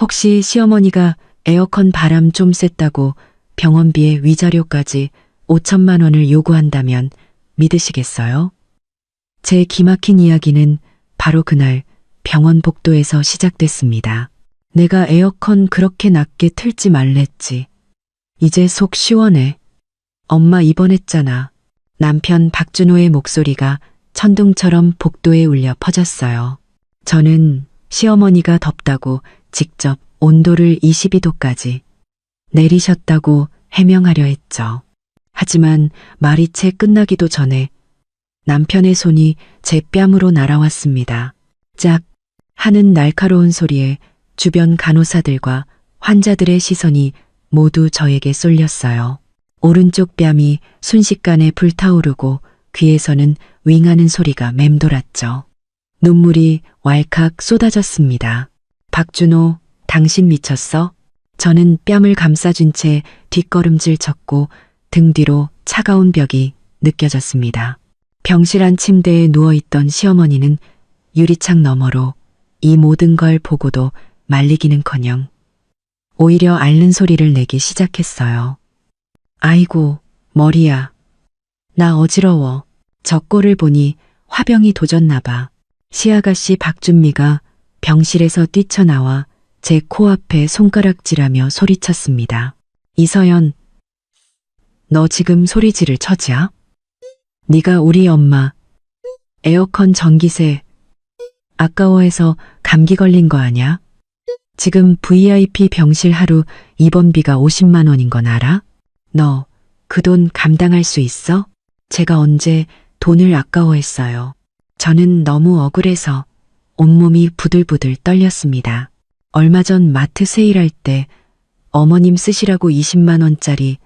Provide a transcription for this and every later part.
혹시 시어머니가 에어컨 바람 좀 쐈다고 병원비에 위자료까지 5천만 원을 요구한다면 믿으시겠어요? 제 기막힌 이야기는 바로 그날 병원 복도에서 시작됐습니다. 내가 에어컨 그렇게 낮게 틀지 말랬지. 이제 속 시원해. 엄마 입원했잖아. 남편 박준호의 목소리가 천둥처럼 복도에 울려 퍼졌어요. 저는 시어머니가 덥다고 직접 온도를 22도까지 내리셨다고 해명하려 했죠. 하지만 말이 채 끝나기도 전에 남편의 손이 제 뺨으로 날아왔습니다. 짝 하는 날카로운 소리에 주변 간호사들과 환자들의 시선이 모두 저에게 쏠렸어요. 오른쪽 뺨이 순식간에 불타오르고 귀에서는 윙하는 소리가 맴돌았죠. 눈물이 왈칵 쏟아졌습니다. 박준호, 당신 미쳤어? 저는 뺨을 감싸준 채 뒷걸음질 쳤고 등 뒤로 차가운 벽이 느껴졌습니다. 병실 안 침대에 누워있던 시어머니는 유리창 너머로 이 모든 걸 보고도 말리기는커녕 오히려 앓는 소리를 내기 시작했어요. 아이고, 머리야. 나 어지러워. 저 꼴을 보니 화병이 도졌나 봐. 시아가씨 박준미가 병실에서 뛰쳐나와 제 코앞에 손가락질하며 소리쳤습니다. 이서연, 너 지금 소리 지를 처지야? 네가 우리 엄마 에어컨 전기세 아까워해서 감기 걸린 거 아냐? 지금 VIP 병실 하루 입원비가 50만 원인 건 알아? 너 그 돈 감당할 수 있어? 제가 언제 돈을 아까워했어요. 저는 너무 억울해서 온몸이 부들부들 떨렸습니다. 얼마 전 마트 세일할 때 어머님 쓰시라고 20만 원짜리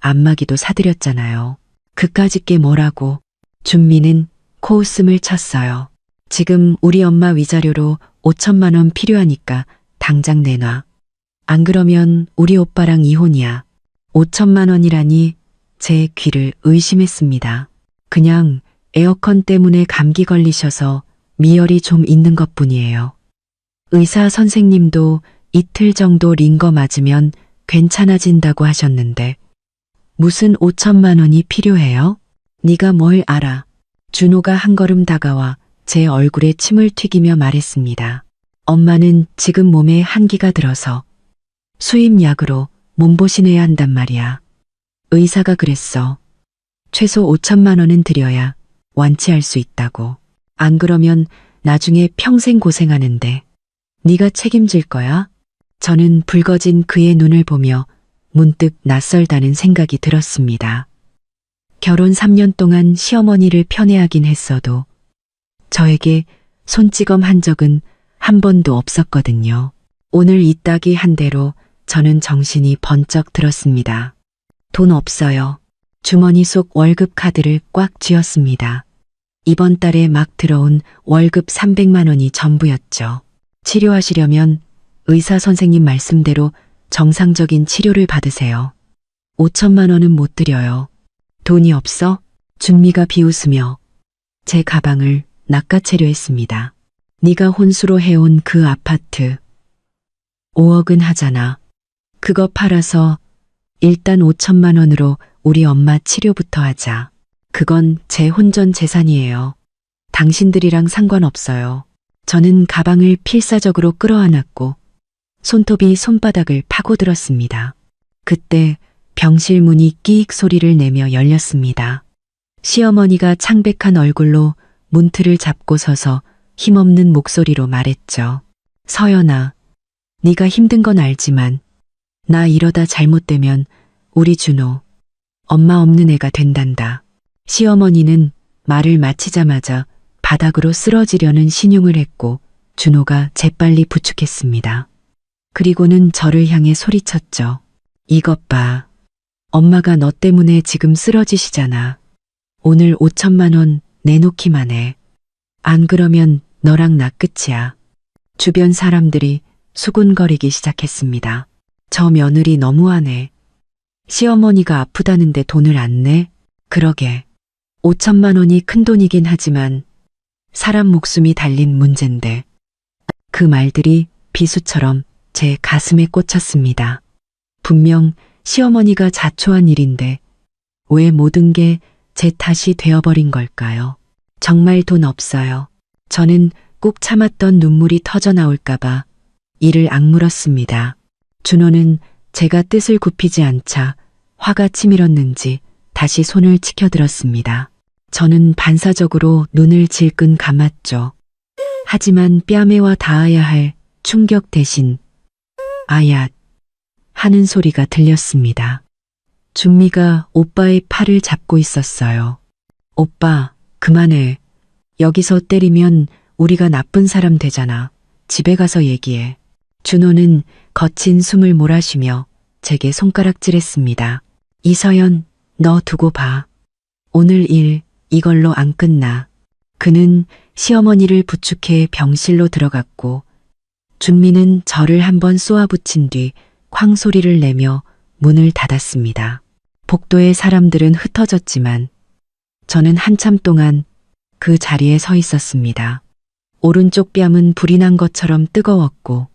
안마기도 사드렸잖아요. 그까짓 게 뭐라고. 준미는 코웃음을 쳤어요. 지금 우리 엄마 위자료로 5천만 원 필요하니까 당장 내놔. 안 그러면 우리 오빠랑 이혼이야. 5천만 원이라니 제 귀를 의심했습니다. 그냥 에어컨 때문에 감기 걸리셔서 미열이 좀 있는 것뿐이에요. 의사 선생님도 이틀 정도 링거 맞으면 괜찮아진다고 하셨는데 무슨 5천만 원이 필요해요? 네가 뭘 알아? 준호가 한 걸음 다가와 제 얼굴에 침을 튀기며 말했습니다. 엄마는 지금 몸에 한기가 들어서 수입약으로 몸보신해야 한단 말이야. 의사가 그랬어. 최소 5천만 원은 들여야 완치할 수 있다고. 안 그러면 나중에 평생 고생하는데 네가 책임질 거야? 저는 붉어진 그의 눈을 보며 문득 낯설다는 생각이 들었습니다. 결혼 3년 동안 시어머니를 편애하긴 했어도 저에게 손찌검 한 적은 한 번도 없었거든요. 오늘 이따기 한 대로 저는 정신이 번쩍 들었습니다. 돈 없어요. 주머니 속 월급 카드를 꽉 쥐었습니다. 이번 달에 막 들어온 월급 300만 원이 전부였죠. 치료하시려면 의사 선생님 말씀대로 정상적인 치료를 받으세요. 5천만 원은 못 드려요. 돈이 없어? 준미가 비웃으며 제 가방을 낚아채려 했습니다. 네가 혼수로 해온 그 아파트 5억은 하잖아. 그거 팔아서 일단 5천만 원으로 우리 엄마 치료부터 하자. 그건 제 혼전 재산이에요. 당신들이랑 상관없어요. 저는 가방을 필사적으로 끌어안았고 손톱이 손바닥을 파고들었습니다. 그때 병실 문이 끼익 소리를 내며 열렸습니다. 시어머니가 창백한 얼굴로 문틀을 잡고 서서 힘없는 목소리로 말했죠. 서연아, 네가 힘든 건 알지만 나 이러다 잘못되면 우리 준호 엄마 없는 애가 된단다. 시어머니는 말을 마치자마자 바닥으로 쓰러지려는 신용을 했고 준호가 재빨리 부축했습니다. 그리고는 저를 향해 소리쳤죠. 이것 봐. 엄마가 너 때문에 지금 쓰러지시잖아. 오늘 5천만 원 내놓기만 해. 안 그러면 너랑 나 끝이야. 주변 사람들이 수군거리기 시작했습니다. 저 며느리 너무하네. 시어머니가 아프다는데 돈을 안 내? 그러게. 5천만 원이 큰 돈이긴 하지만 사람 목숨이 달린 문제인데. 그 말들이 비수처럼 제 가슴에 꽂혔습니다. 분명 시어머니가 자초한 일인데 왜 모든 게 제 탓이 되어버린 걸까요? 정말 돈 없어요. 저는 꾹 참았던 눈물이 터져 나올까봐 이를 악물었습니다. 준호는 제가 뜻을 굽히지 않자 화가 치밀었는지 다시 손을 치켜들었습니다. 저는 반사적으로 눈을 질끈 감았죠. 하지만 뺨에와 닿아야 할 충격 대신 아얏 하는 소리가 들렸습니다. 준미가 오빠의 팔을 잡고 있었어요. 오빠, 그만해. 여기서 때리면 우리가 나쁜 사람 되잖아. 집에 가서 얘기해. 준호는 거친 숨을 몰아쉬며 제게 손가락질했습니다. 이서연, 너 두고 봐. 오늘 일 이걸로 안 끝나. 그는 시어머니를 부축해 병실로 들어갔고 준미는 저를 한번 쏘아붙인 뒤 쾅 소리를 내며 문을 닫았습니다. 복도의 사람들은 흩어졌지만 저는 한참 동안 그 자리에 서 있었습니다. 오른쪽 뺨은 불이 난 것처럼 뜨거웠고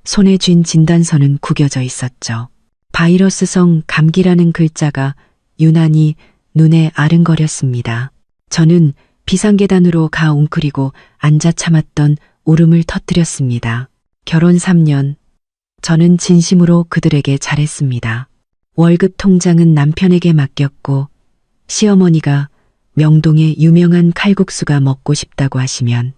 손에 쥔 진단서는 구겨져 있었죠. 바이러스성 감기라는 글자가 유난히 눈에 아른거렸습니다. 저는 비상계단으로 가 웅크리고 앉아 참았던 울음을 터뜨렸습니다. 결혼 3년, 저는 진심으로 그들에게 잘했습니다. 월급 통장은 남편에게 맡겼고 시어머니가 명동의 유명한 칼국수가 먹고 싶다고 하시면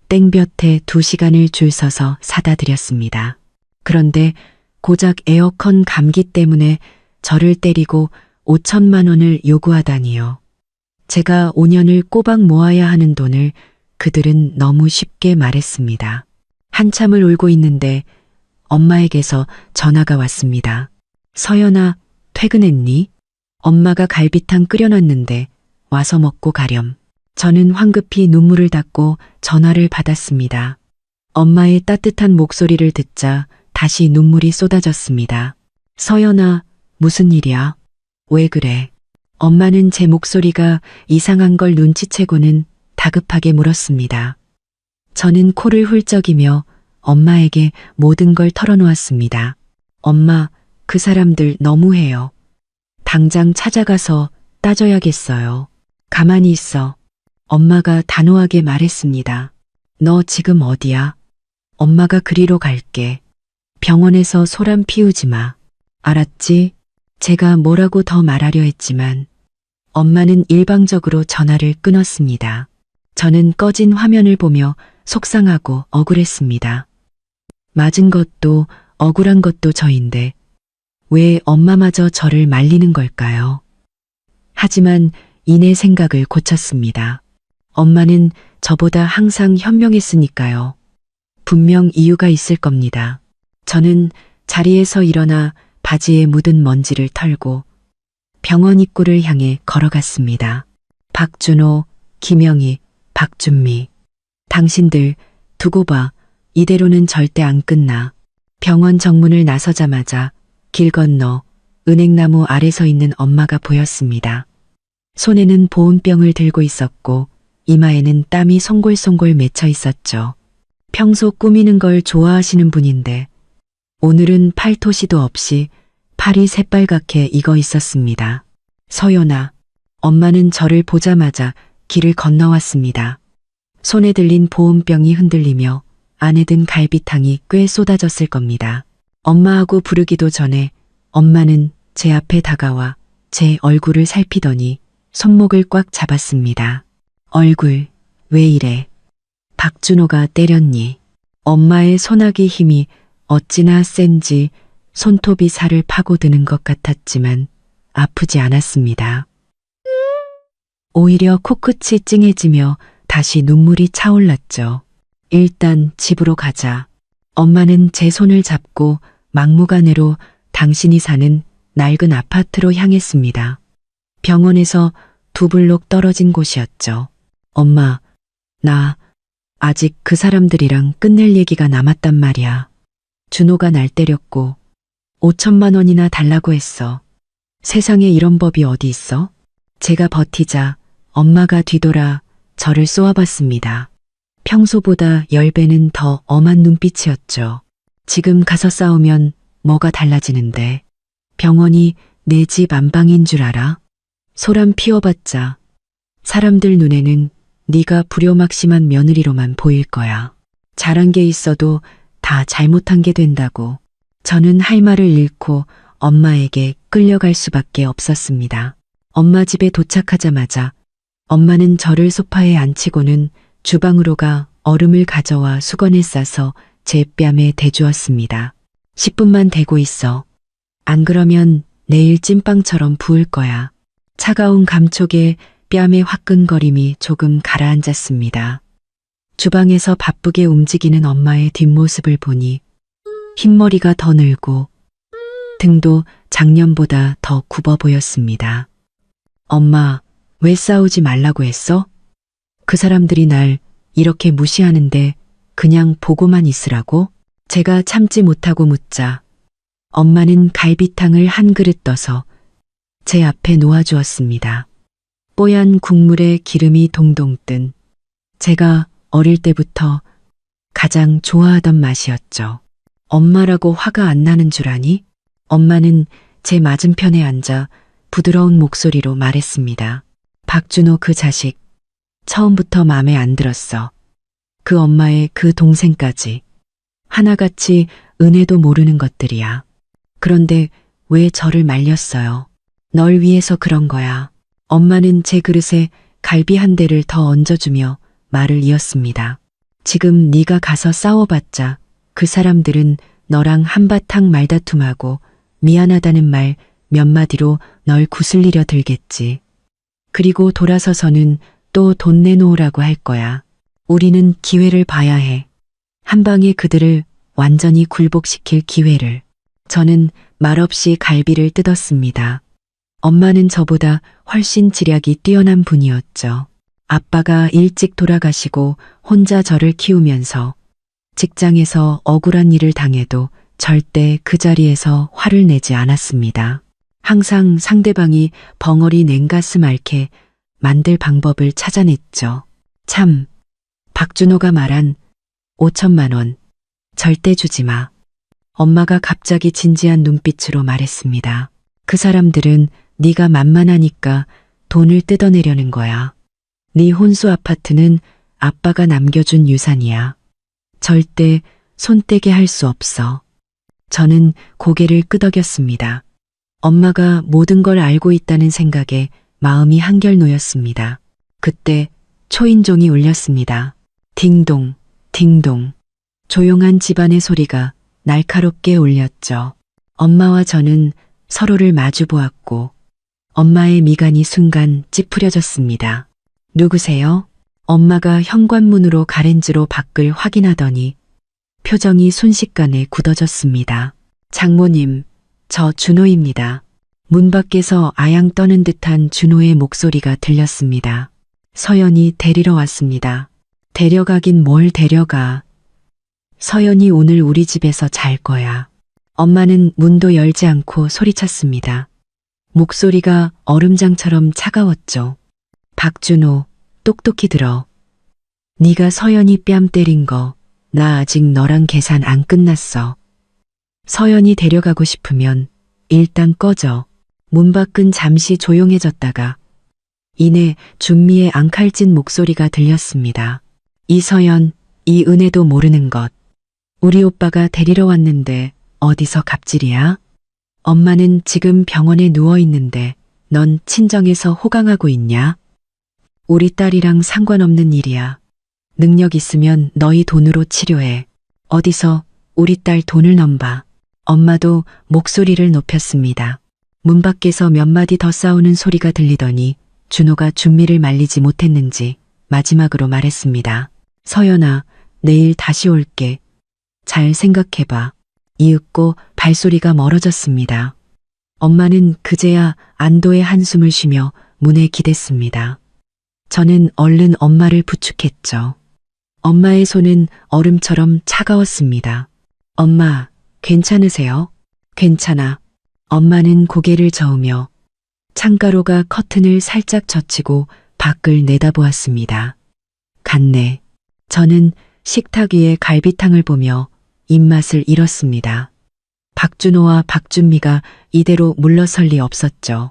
땡볕에 2시간을 줄 서서 사다 드렸습니다. 그런데 고작 에어컨 감기 때문에 저를 때리고 5천만 원을 요구하다니요. 제가 5년을 꼬박 모아야 하는 돈을 그들은 너무 쉽게 말했습니다. 한참을 울고 있는데 엄마에게서 전화가 왔습니다. 서연아, 퇴근했니? 엄마가 갈비탕 끓여놨는데 와서 먹고 가렴. 저는 황급히 눈물을 닦고 전화를 받았습니다. 엄마의 따뜻한 목소리를 듣자 다시 눈물이 쏟아졌습니다. 서연아, 무슨 일이야? 왜 그래? 엄마는 제 목소리가 이상한 걸 눈치채고는 다급하게 물었습니다. 저는 코를 훌쩍이며 엄마에게 모든 걸 털어놓았습니다. 엄마, 그 사람들 너무해요. 당장 찾아가서 따져야겠어요. 가만히 있어. 엄마가 단호하게 말했습니다. 너 지금 어디야? 엄마가 그리로 갈게. 병원에서 소란 피우지 마. 알았지? 제가 뭐라고 더 말하려 했지만 엄마는 일방적으로 전화를 끊었습니다. 저는 꺼진 화면을 보며 속상하고 억울했습니다. 맞은 것도 억울한 것도 저인데 왜 엄마마저 저를 말리는 걸까요? 하지만 이내 생각을 고쳤습니다. 엄마는 저보다 항상 현명했으니까요. 분명 이유가 있을 겁니다. 저는 자리에서 일어나 바지에 묻은 먼지를 털고 병원 입구를 향해 걸어갔습니다. 박준호, 김영희, 박준미. 당신들 두고 봐. 이대로는 절대 안 끝나. 병원 정문을 나서자마자 길 건너 은행나무 아래 서 있는 엄마가 보였습니다. 손에는 보온병을 들고 있었고 이마에는 땀이 송골송골 맺혀 있었죠. 평소 꾸미는 걸 좋아하시는 분인데 오늘은 팔토시도 없이 팔이 새빨갛게 익어 있었습니다. 서연아, 엄마는 저를 보자마자 길을 건너왔습니다. 손에 들린 보온병이 흔들리며 안에 든 갈비탕이 꽤 쏟아졌을 겁니다. 엄마하고 부르기도 전에 엄마는 제 앞에 다가와 제 얼굴을 살피더니 손목을 꽉 잡았습니다. 얼굴, 왜 이래? 박준호가 때렸니? 엄마의 손아귀 힘이 어찌나 센지 손톱이 살을 파고드는 것 같았지만 아프지 않았습니다. 오히려 코끝이 찡해지며 다시 눈물이 차올랐죠. 일단 집으로 가자. 엄마는 제 손을 잡고 막무가내로 당신이 사는 낡은 아파트로 향했습니다. 병원에서 2블록 떨어진 곳이었죠. 엄마, 나 아직 그 사람들이랑 끝낼 얘기가 남았단 말이야. 준호가 날 때렸고 5천만 원이나 달라고 했어. 세상에 이런 법이 어디 있어? 제가 버티자 엄마가 뒤돌아 저를 쏘아봤습니다. 평소보다 10배는 더 엄한 눈빛이었죠. 지금 가서 싸우면 뭐가 달라지는데. 병원이 내 집 안방인 줄 알아? 소란 피워봤자 사람들 눈에는 네가 불효막심한 며느리로만 보일 거야. 잘한 게 있어도 다 잘못한 게 된다고. 저는 할 말을 잃고 엄마에게 끌려갈 수밖에 없었습니다. 엄마 집에 도착하자마자 엄마는 저를 소파에 앉히고는 주방으로 가 얼음을 가져와 수건에 싸서 제 뺨에 대주었습니다. 10분만 대고 있어. 안 그러면 내일 찐빵처럼 부을 거야. 차가운 감촉에 뺨의 화끈거림이 조금 가라앉았습니다. 주방에서 바쁘게 움직이는 엄마의 뒷모습을 보니 흰머리가 더 늘고 등도 작년보다 더 굽어 보였습니다. 엄마, 왜 싸우지 말라고 했어? 그 사람들이 날 이렇게 무시하는데 그냥 보고만 있으라고? 제가 참지 못하고 묻자 엄마는 갈비탕을 한 그릇 떠서 제 앞에 놓아주었습니다. 뽀얀 국물에 기름이 동동 뜬 제가 어릴 때부터 가장 좋아하던 맛이었죠. 엄마라고 화가 안 나는 줄 아니? 엄마는 제 맞은편에 앉아 부드러운 목소리로 말했습니다. 박준호 그 자식, 처음부터 마음에 안 들었어. 그 엄마의 그 동생까지. 하나같이 은혜도 모르는 것들이야. 그런데 왜 저를 말렸어요? 널 위해서 그런 거야. 엄마는 제 그릇에 갈비 한 대를 더 얹어주며 말을 이었습니다. 지금 네가 가서 싸워봤자 그 사람들은 너랑 한바탕 말다툼하고 미안하다는 말 몇 마디로 널 구슬리려 들겠지. 그리고 돌아서서는 또 돈 내놓으라고 할 거야. 우리는 기회를 봐야 해. 한 방에 그들을 완전히 굴복시킬 기회를. 저는 말없이 갈비를 뜯었습니다. 엄마는 저보다 훨씬 지략이 뛰어난 분이었죠. 아빠가 일찍 돌아가시고 혼자 저를 키우면서 직장에서 억울한 일을 당해도 절대 그 자리에서 화를 내지 않았습니다. 항상 상대방이 벙어리 냉가슴 앓게 만들 방법을 찾아냈죠. 참, 박준호가 말한 5천만 원 절대 주지 마. 엄마가 갑자기 진지한 눈빛으로 말했습니다. 그 사람들은 네가 만만하니까 돈을 뜯어내려는 거야. 네 혼수 아파트는 아빠가 남겨준 유산이야. 절대 손떼게 할 수 없어. 저는 고개를 끄덕였습니다. 엄마가 모든 걸 알고 있다는 생각에 마음이 한결 놓였습니다. 그때 초인종이 울렸습니다. 딩동, 딩동. 조용한 집안의 소리가 날카롭게 울렸죠. 엄마와 저는 서로를 마주 보았고 엄마의 미간이 순간 찌푸려졌습니다. 누구세요? 엄마가 현관문으로 가렌지로 밖을 확인하더니 표정이 순식간에 굳어졌습니다. 장모님, 저 준호입니다. 문 밖에서 아양 떠는 듯한 준호의 목소리가 들렸습니다. 서연이 데리러 왔습니다. 데려가긴 뭘 데려가. 서연이 오늘 우리 집에서 잘 거야. 엄마는 문도 열지 않고 소리쳤습니다. 목소리가 얼음장처럼 차가웠죠. 박준호, 똑똑히 들어. 네가 서연이 뺨 때린 거 나 아직 너랑 계산 안 끝났어. 서연이 데려가고 싶으면 일단 꺼져. 문 밖은 잠시 조용해졌다가 이내 준미의 앙칼진 목소리가 들렸습니다. 이서연, 이 은혜도 모르는 것. 우리 오빠가 데리러 왔는데 어디서 갑질이야? 엄마는 지금 병원에 누워 있는데 넌 친정에서 호강하고 있냐? 우리 딸이랑 상관없는 일이야. 능력 있으면 너희 돈으로 치료해. 어디서 우리 딸 돈을 넘봐. 엄마도 목소리를 높였습니다. 문 밖에서 몇 마디 더 싸우는 소리가 들리더니 준호가 준미를 말리지 못했는지 마지막으로 말했습니다. 서연아, 내일 다시 올게. 잘 생각해봐. 이윽고 발소리가 멀어졌습니다. 엄마는 그제야 안도의 한숨을 쉬며 문에 기댔습니다. 저는 얼른 엄마를 부축했죠. 엄마의 손은 얼음처럼 차가웠습니다. 엄마, 괜찮으세요? 괜찮아. 엄마는 고개를 저으며 창가로가 커튼을 살짝 젖히고 밖을 내다보았습니다. 갔네. 저는 식탁 위에 갈비탕을 보며 입맛을 잃었습니다. 박준호와 박준미가 이대로 물러설 리 없었죠.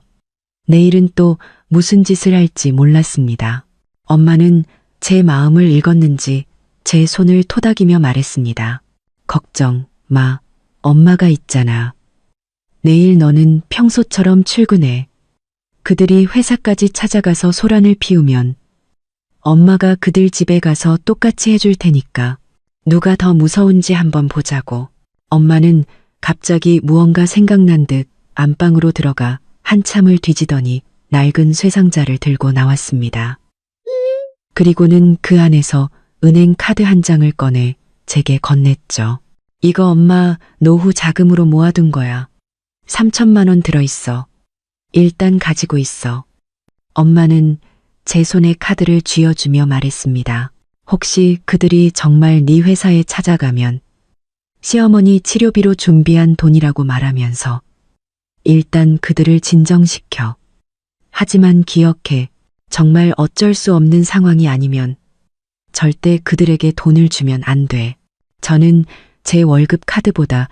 내일은 또 무슨 짓을 할지 몰랐습니다. 엄마는 제 마음을 읽었는지 제 손을 토닥이며 말했습니다. 걱정 마. 엄마가 있잖아. 내일 너는 평소처럼 출근해. 그들이 회사까지 찾아가서 소란을 피우면 엄마가 그들 집에 가서 똑같이 해줄 테니까 누가 더 무서운지 한번 보자고. 엄마는 갑자기 무언가 생각난 듯 안방으로 들어가 한참을 뒤지더니 낡은 쇠상자를 들고 나왔습니다. 그리고는 그 안에서 은행 카드 한 장을 꺼내 제게 건넸죠. 이거 엄마 노후 자금으로 모아둔 거야. 3천만 원 들어있어. 일단 가지고 있어. 엄마는 제 손에 카드를 쥐어주며 말했습니다. 혹시 그들이 정말 네 회사에 찾아가면 시어머니 치료비로 준비한 돈이라고 말하면서 일단 그들을 진정시켜. 하지만 기억해. 정말 어쩔 수 없는 상황이 아니면 절대 그들에게 돈을 주면 안 돼. 저는 제 월급 카드보다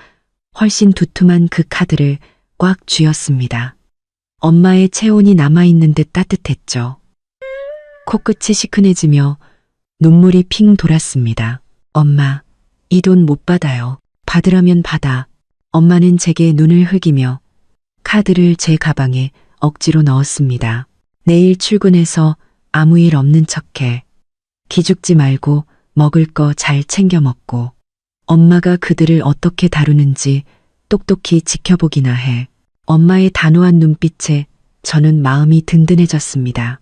훨씬 두툼한 그 카드를 꽉 쥐었습니다. 엄마의 체온이 남아있는 듯 따뜻했죠. 코끝이 시큰해지며 눈물이 핑 돌았습니다. 엄마, 이 돈 못 받아요. 받으라면 받아. 엄마는 제게 눈을 흘기며 카드를 제 가방에 억지로 넣었습니다. 내일 출근해서 아무 일 없는 척해. 기죽지 말고 먹을 거 잘 챙겨 먹고 엄마가 그들을 어떻게 다루는지 똑똑히 지켜보기나 해. 엄마의 단호한 눈빛에 저는 마음이 든든해졌습니다.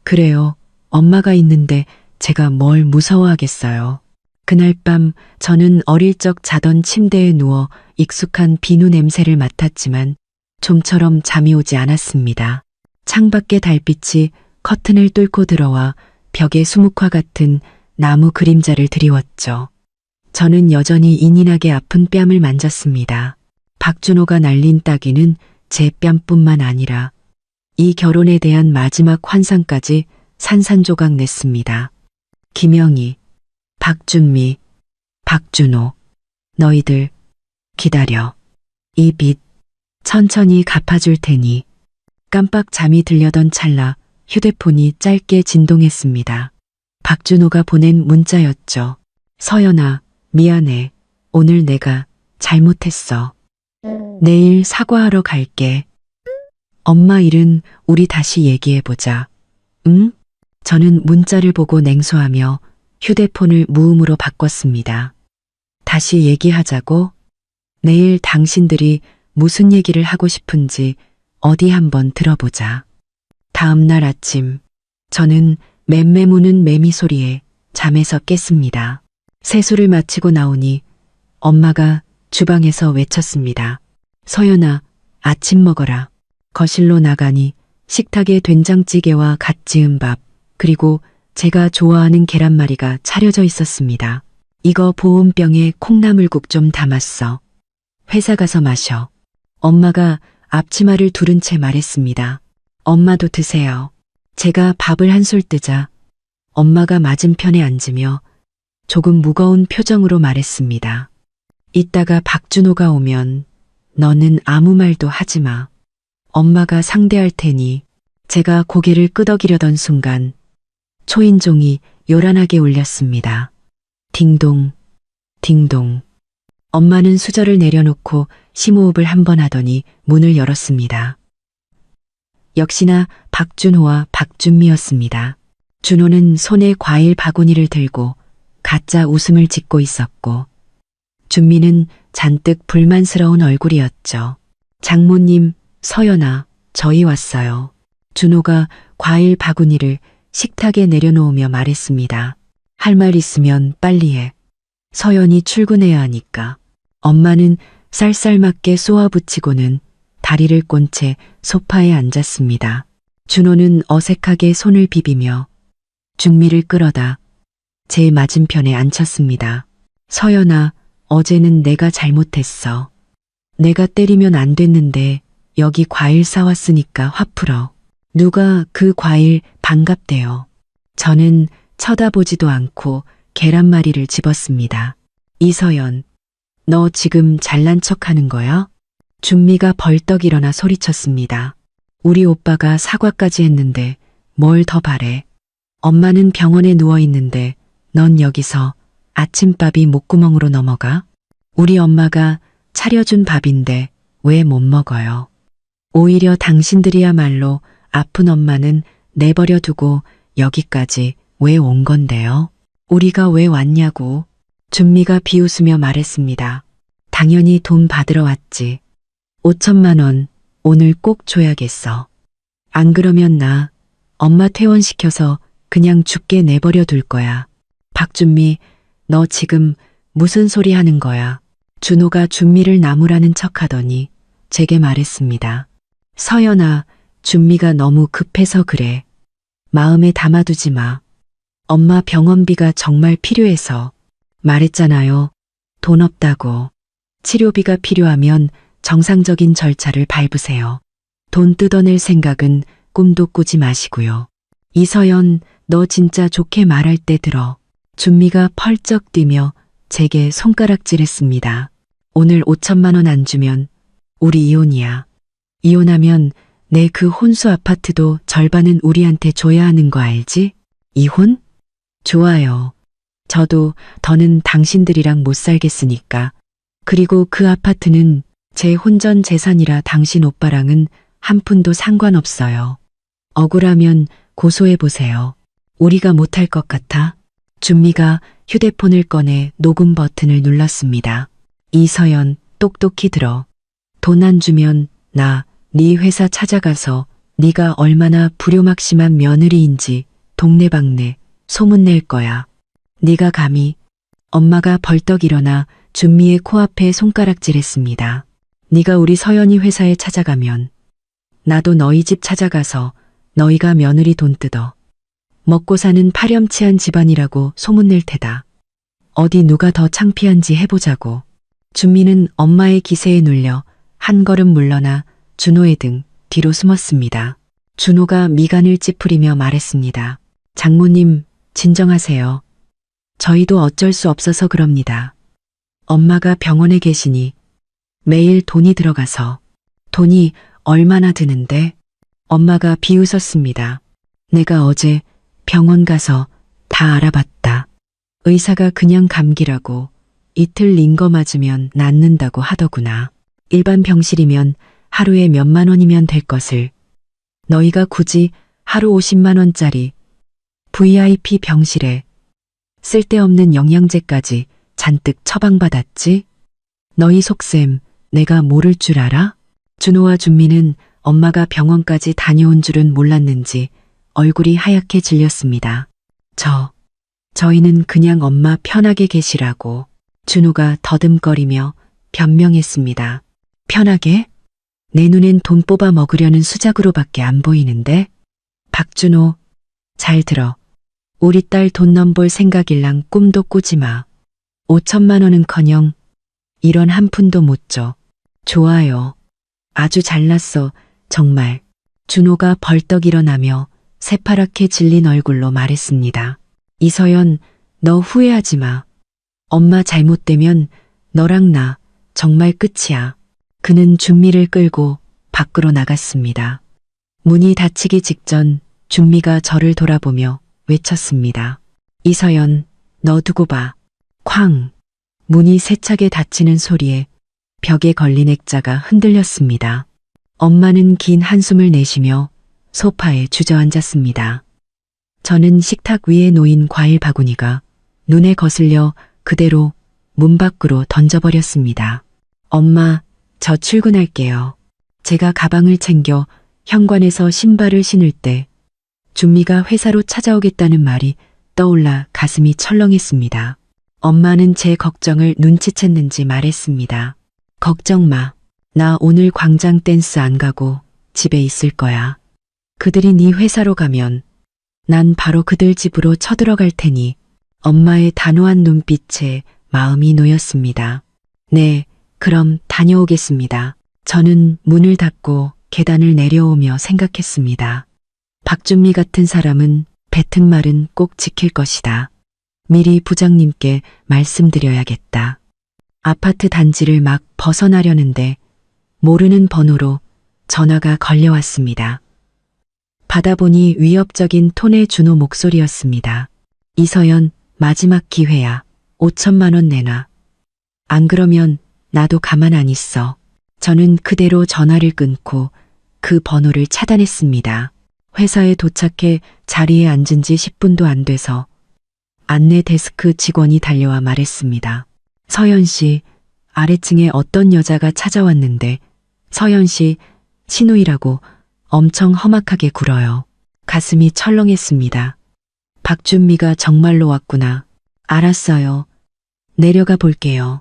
그래요. 엄마가 있는데 제가 뭘 무서워하겠어요. 그날 밤 저는 어릴 적 자던 침대에 누워 익숙한 비누 냄새를 맡았지만 좀처럼 잠이 오지 않았습니다. 창밖의 달빛이 커튼을 뚫고 들어와 벽에 수묵화 같은 나무 그림자를 드리웠죠. 저는 여전히 인인하게 아픈 뺨을 만졌습니다. 박준호가 날린 따귀는 제 뺨뿐만 아니라 이 결혼에 대한 마지막 환상까지 산산조각 냈습니다. 김영희, 박준미, 박준호, 너희들 기다려. 이 빚 천천히 갚아줄 테니. 깜빡 잠이 들려던 찰나 휴대폰이 짧게 진동했습니다. 박준호가 보낸 문자였죠. 서연아, 미안해. 오늘 내가 잘못했어. 내일 사과하러 갈게. 엄마 일은 우리 다시 얘기해보자. 응? 저는 문자를 보고 냉소하며 휴대폰을 무음으로 바꿨습니다. 다시 얘기하자고? 내일 당신들이 무슨 얘기를 하고 싶은지 어디 한번 들어보자. 다음 날 아침, 저는 맴매 무는 매미 소리에 잠에서 깼습니다. 세수를 마치고 나오니 엄마가 주방에서 외쳤습니다. 서연아, 아침 먹어라. 거실로 나가니 식탁에 된장찌개와 갓 지은 밥, 그리고 제가 좋아하는 계란말이가 차려져 있었습니다. 이거 보온병에 콩나물국 좀 담았어. 회사 가서 마셔. 엄마가 앞치마를 두른 채 말했습니다. 엄마도 드세요. 제가 밥을 한술 뜨자 엄마가 맞은편에 앉으며 조금 무거운 표정으로 말했습니다. 이따가 박준호가 오면 너는 아무 말도 하지 마. 엄마가 상대할 테니. 제가 고개를 끄덕이려던 순간 초인종이 요란하게 울렸습니다. 딩동, 딩동. 엄마는 수저를 내려놓고 심호흡을 한 번 하더니 문을 열었습니다. 역시나 박준호와 박준미였습니다. 준호는 손에 과일 바구니를 들고 가짜 웃음을 짓고 있었고 준미는 잔뜩 불만스러운 얼굴이었죠. 장모님, 서연아, 저희 왔어요. 준호가 과일 바구니를 식탁에 내려놓으며 말했습니다. 할 말 있으면 빨리 해. 서연이 출근해야 하니까. 엄마는 쌀쌀맞게 쏘아붙이고는 다리를 꼰 채 소파에 앉았습니다. 준호는 어색하게 손을 비비며 준미를 끌어다 제 맞은편에 앉혔습니다. 서연아, 어제는 내가 잘못했어. 내가 때리면 안 됐는데 여기 과일 싸왔으니까 화 풀어. 누가 그 과일 반갑대요. 저는 쳐다보지도 않고 계란말이를 집었습니다. 이서연, 너 지금 잘난 척 하는 거야? 준미가 벌떡 일어나 소리쳤습니다. 우리 오빠가 사과까지 했는데 뭘 더 바래. 엄마는 병원에 누워 있는데 넌 여기서 아침밥이 목구멍으로 넘어가? 우리 엄마가 차려준 밥인데 왜 못 먹어요? 오히려 당신들이야말로 아픈 엄마는 내버려 두고 여기까지 왜 온 건데요? 우리가 왜 왔냐고. 준미가 비웃으며 말했습니다. 당연히 돈 받으러 왔지. 5천만 원 오늘 꼭 줘야겠어. 안 그러면 나 엄마 퇴원시켜서 그냥 죽게 내버려 둘 거야. 박준미, 너 지금 무슨 소리 하는 거야? 준호가 준미를 나무라는 척하더니 제게 말했습니다. 서연아, 준미가 너무 급해서 그래. 마음에 담아두지 마. 엄마 병원비가 정말 필요해서. 말했잖아요. 돈 없다고. 치료비가 필요하면 정상적인 절차를 밟으세요. 돈 뜯어낼 생각은 꿈도 꾸지 마시고요. 이서연, 너 진짜 좋게 말할 때 들어. 준미가 펄쩍 뛰며 제게 손가락질했습니다. 오늘 5천만 원 안 주면 우리 이혼이야. 이혼하면 내 그 혼수 아파트도 절반은 우리한테 줘야 하는 거 알지? 이혼? 좋아요. 저도 더는 당신들이랑 못 살겠으니까. 그리고 그 아파트는 제 혼전 재산이라 당신 오빠랑은 한 푼도 상관없어요. 억울하면 고소해보세요. 우리가 못할 것 같아? 준미가 휴대폰을 꺼내 녹음 버튼을 눌렀습니다. 이서연, 똑똑히 들어. 돈 안 주면 나 네 회사 찾아가서 네가 얼마나 불효막심한 며느리인지 동네방네 소문낼 거야. 네가 감히. 엄마가 벌떡 일어나 준미의 코앞에 손가락질했습니다. 네가 우리 서연이 회사에 찾아가면 나도 너희 집 찾아가서 너희가 며느리 돈 뜯어 먹고 사는 파렴치한 집안이라고 소문낼 테다. 어디 누가 더 창피한지 해보자고. 준미는 엄마의 기세에 눌려 한 걸음 물러나 준호의 등 뒤로 숨었습니다. 준호가 미간을 찌푸리며 말했습니다. 장모님, 진정하세요. 저희도 어쩔 수 없어서 그럽니다. 엄마가 병원에 계시니 매일 돈이 들어가서. 돈이 얼마나 드는데? 엄마가 비웃었습니다. 내가 어제 병원 가서 다 알아봤다. 의사가 그냥 감기라고 이틀 링거 맞으면 낫는다고 하더구나. 일반 병실이면 하루에 몇만 원이면 될 것을 너희가 굳이 하루 50만 원짜리 VIP 병실에 쓸데없는 영양제까지 잔뜩 처방받았지? 너희 속셈 내가 모를 줄 알아? 준호와 준미는 엄마가 병원까지 다녀온 줄은 몰랐는지 얼굴이 하얗게 질렸습니다. 저희는 그냥 엄마 편하게 계시라고. 준호가 더듬거리며 변명했습니다. 편하게? 내 눈엔 돈 뽑아 먹으려는 수작으로밖에 안 보이는데? 박준호, 잘 들어. 우리 딸 돈 넘볼 생각일랑 꿈도 꾸지 마. 5천만 원은커녕 1원 한 푼도 못 줘. 좋아요. 아주 잘났어, 정말. 준호가 벌떡 일어나며 새파랗게 질린 얼굴로 말했습니다. 이서연, 너 후회하지 마. 엄마 잘못되면 너랑 나 정말 끝이야. 그는 준미를 끌고 밖으로 나갔습니다. 문이 닫히기 직전 준미가 저를 돌아보며 외쳤습니다. 이서연, 너 두고 봐. 쾅! 문이 세차게 닫히는 소리에 벽에 걸린 액자가 흔들렸습니다. 엄마는 긴 한숨을 내쉬며 소파에 주저앉았습니다. 저는 식탁 위에 놓인 과일 바구니가 눈에 거슬려 그대로 문 밖으로 던져버렸습니다. 엄마, 저 출근할게요. 제가 가방을 챙겨 현관에서 신발을 신을 때 준미가 회사로 찾아오겠다는 말이 떠올라 가슴이 철렁했습니다. 엄마는 제 걱정을 눈치챘는지 말했습니다. 걱정 마. 나 오늘 광장 댄스 안 가고 집에 있을 거야. 그들이 네 회사로 가면 난 바로 그들 집으로 쳐들어갈 테니. 엄마의 단호한 눈빛에 마음이 놓였습니다. 네, 그럼 다녀오겠습니다. 저는 문을 닫고 계단을 내려오며 생각했습니다. 박준미 같은 사람은 뱉은 말은 꼭 지킬 것이다. 미리 부장님께 말씀드려야겠다. 아파트 단지를 막 벗어나려는데 모르는 번호로 전화가 걸려왔습니다. 받아보니 위협적인 톤의 준호 목소리였습니다. 이서연, 마지막 기회야. 5천만 원 내놔. 안 그러면 나도 가만 안 있어. 저는 그대로 전화를 끊고 그 번호를 차단했습니다. 회사에 도착해 자리에 앉은 지 10분도 안 돼서 안내 데스크 직원이 달려와 말했습니다. 서연 씨, 아래층에 어떤 여자가 찾아왔는데 서연 씨, 신우이라고 엄청 험악하게 굴어요. 가슴이 철렁했습니다. 박준미가 정말로 왔구나. 알았어요. 내려가 볼게요.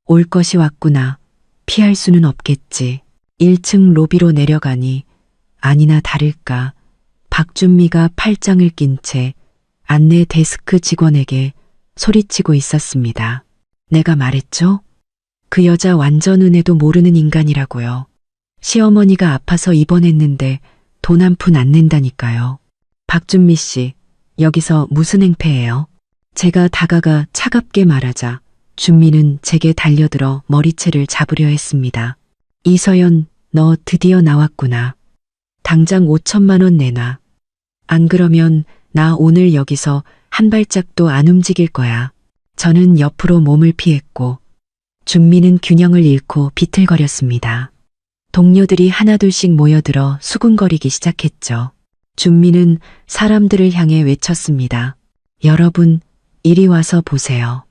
올 것이 왔구나. 피할 수는 없겠지. 1층 로비로 내려가니 아니나 다를까 박준미가 팔짱을 낀 채 안내 데스크 직원에게 소리치고 있었습니다. 내가 말했죠? 그 여자 완전 은혜도 모르는 인간이라고요. 시어머니가 아파서 입원했는데 돈 한 푼 안 낸다니까요. 박준미 씨, 여기서 무슨 행패예요? 제가 다가가 차갑게 말하자 준미는 제게 달려들어 머리채를 잡으려 했습니다. 이서연, 너 드디어 나왔구나. 당장 5천만 원 내놔. 안 그러면 나 오늘 여기서 한 발짝도 안 움직일 거야. 저는 옆으로 몸을 피했고 준미는 균형을 잃고 비틀거렸습니다. 동료들이 하나둘씩 모여들어 수군거리기 시작했죠. 준미는 사람들을 향해 외쳤습니다. 여러분, 이리 와서 보세요.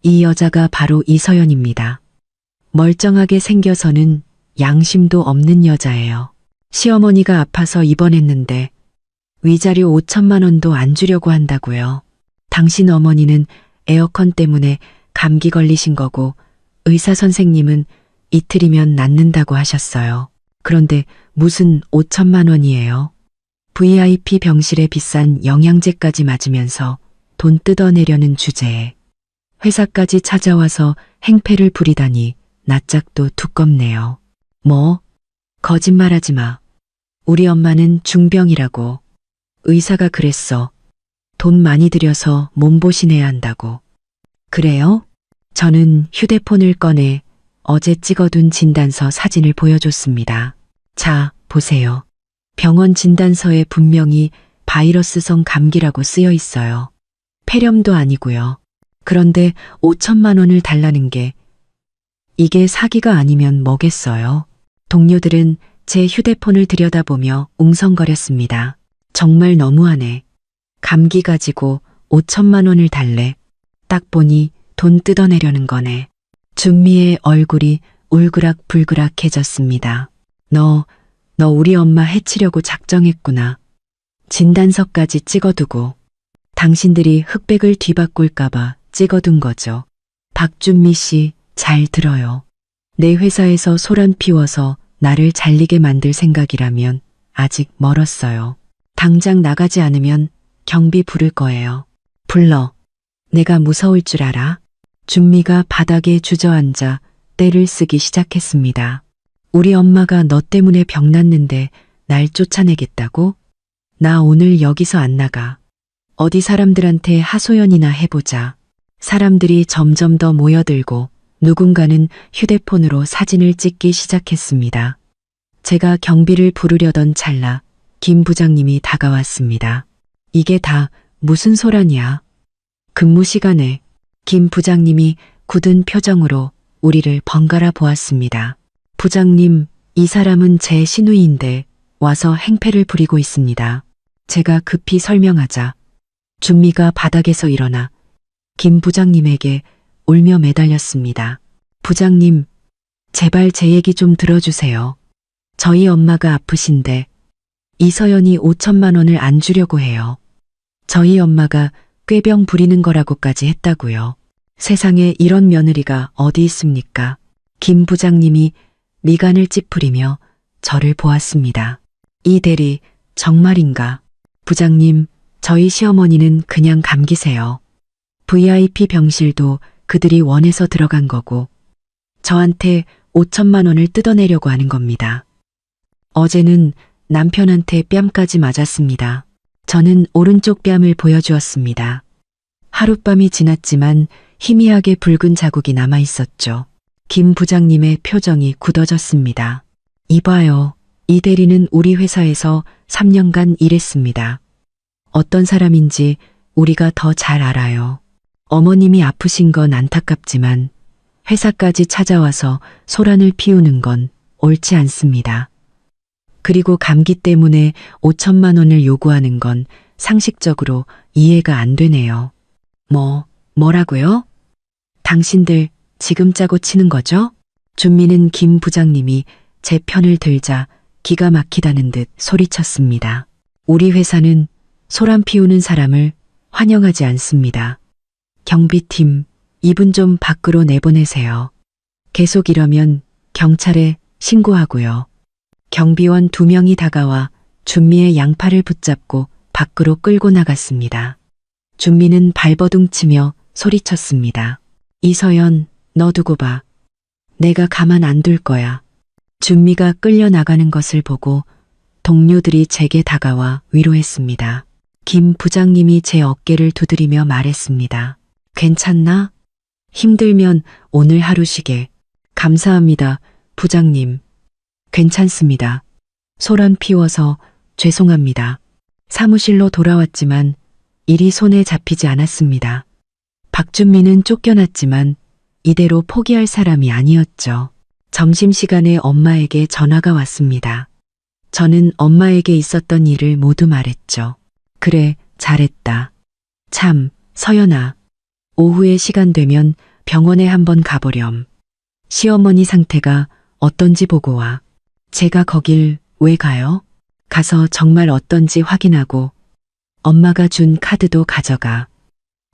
이 여자가 바로 이서연입니다. 멀쩡하게 생겨서는 양심도 없는 여자예요. 시어머니가 아파서 입원했는데 위자료 5천만 원도 안 주려고 한다고요. 당신 어머니는 에어컨 때문에 감기 걸리신 거고 의사 선생님은 이틀이면 낫는다고 하셨어요. 그런데 무슨 5천만 원이에요? VIP 병실에 비싼 영양제까지 맞으면서 돈 뜯어내려는 주제에 회사까지 찾아와서 행패를 부리다니 낯짝도 두껍네요. 뭐? 거짓말하지 마. 우리 엄마는 중병이라고. 의사가 그랬어. 돈 많이 들여서 몸보신해야 한다고. 그래요? 저는 휴대폰을 꺼내 어제 찍어둔 진단서 사진을 보여줬습니다. 자, 보세요. 병원 진단서에 분명히 바이러스성 감기라고 쓰여 있어요. 폐렴도 아니고요. 그런데 5천만 원을 달라는 게 이게 사기가 아니면 뭐겠어요? 동료들은 제 휴대폰을 들여다보며 웅성거렸습니다. 정말 너무하네. 감기 가지고 5천만 원을 달래. 딱 보니 돈 뜯어내려는 거네. 준미의 얼굴이 울그락불그락해졌습니다. 너 우리 엄마 해치려고 작정했구나. 진단서까지 찍어두고 당신들이 흑백을 뒤바꿀까봐 찍어둔 거죠. 박준미 씨, 잘 들어요. 내 회사에서 소란 피워서 나를 잘리게 만들 생각이라면 아직 멀었어요. 당장 나가지 않으면 경비 부를 거예요. 불러. 내가 무서울 줄 알아? 준미가 바닥에 주저앉아 떼를 쓰기 시작했습니다. 우리 엄마가 너 때문에 병났는데 날 쫓아내겠다고? 나 오늘 여기서 안 나가. 어디 사람들한테 하소연이나 해보자. 사람들이 점점 더 모여들고 누군가는 휴대폰으로 사진을 찍기 시작했습니다. 제가 경비를 부르려던 찰나 김 부장님이 다가왔습니다. 이게 다 무슨 소란이야? 근무 시간에 김 부장님이 굳은 표정으로 우리를 번갈아 보았습니다. 부장님, 이 사람은 제 시누이인데 와서 행패를 부리고 있습니다. 제가 급히 설명하자 준미가 바닥에서 일어나 김 부장님에게 울며 매달렸습니다. 부장님, 제발 제 얘기 좀 들어주세요. 저희 엄마가 아프신데 이서연이 5천만 원을 안 주려고 해요. 저희 엄마가 꾀병 부리는 거라고까지 했다고요. 세상에 이런 며느리가 어디 있습니까? 김 부장님이 미간을 찌푸리며 저를 보았습니다. 이 대리 정말인가? 부장님, 저희 시어머니는 그냥 감기세요. VIP 병실도 그들이 원해서 들어간 거고 저한테 5천만 원을 뜯어내려고 하는 겁니다. 어제는 남편한테 뺨까지 맞았습니다. 저는 오른쪽 뺨을 보여주었습니다. 하룻밤이 지났지만 희미하게 붉은 자국이 남아 있었죠. 김 부장님의 표정이 굳어졌습니다. 이봐요. 이 대리는 우리 회사에서 3년간 일했습니다. 어떤 사람인지 우리가 더 잘 알아요. 어머님이 아프신 건 안타깝지만 회사까지 찾아와서 소란을 피우는 건 옳지 않습니다. 그리고 감기 때문에 5천만 원을 요구하는 건 상식적으로 이해가 안 되네요. 뭐라고요? 당신들 지금 짜고 치는 거죠? 준미는 김 부장님이 제 편을 들자 기가 막히다는 듯 소리쳤습니다. 우리 회사는 소란 피우는 사람을 환영하지 않습니다. 경비팀, 이분 좀 밖으로 내보내세요. 계속 이러면 경찰에 신고하고요. 경비원 2명이 다가와 준미의 양팔을 붙잡고 밖으로 끌고 나갔습니다. 준미는 발버둥 치며 소리쳤습니다. 이서연, 너 두고 봐. 내가 가만 안 둘 거야. 준미가 끌려 나가는 것을 보고 동료들이 제게 다가와 위로했습니다. 김 부장님이 제 어깨를 두드리며 말했습니다. 괜찮나? 힘들면 오늘 하루 쉬게. 감사합니다, 부장님. 괜찮습니다. 소란 피워서 죄송합니다. 사무실로 돌아왔지만 일이 손에 잡히지 않았습니다. 박준미는 쫓겨났지만 이대로 포기할 사람이 아니었죠. 점심시간에 엄마에게 전화가 왔습니다. 저는 엄마에게 있었던 일을 모두 말했죠. 그래, 잘했다. 참, 서연아. 오후에 시간 되면 병원에 한번 가보렴. 시어머니 상태가 어떤지 보고 와. 제가 거길 왜 가요? 가서 정말 어떤지 확인하고 엄마가 준 카드도 가져가.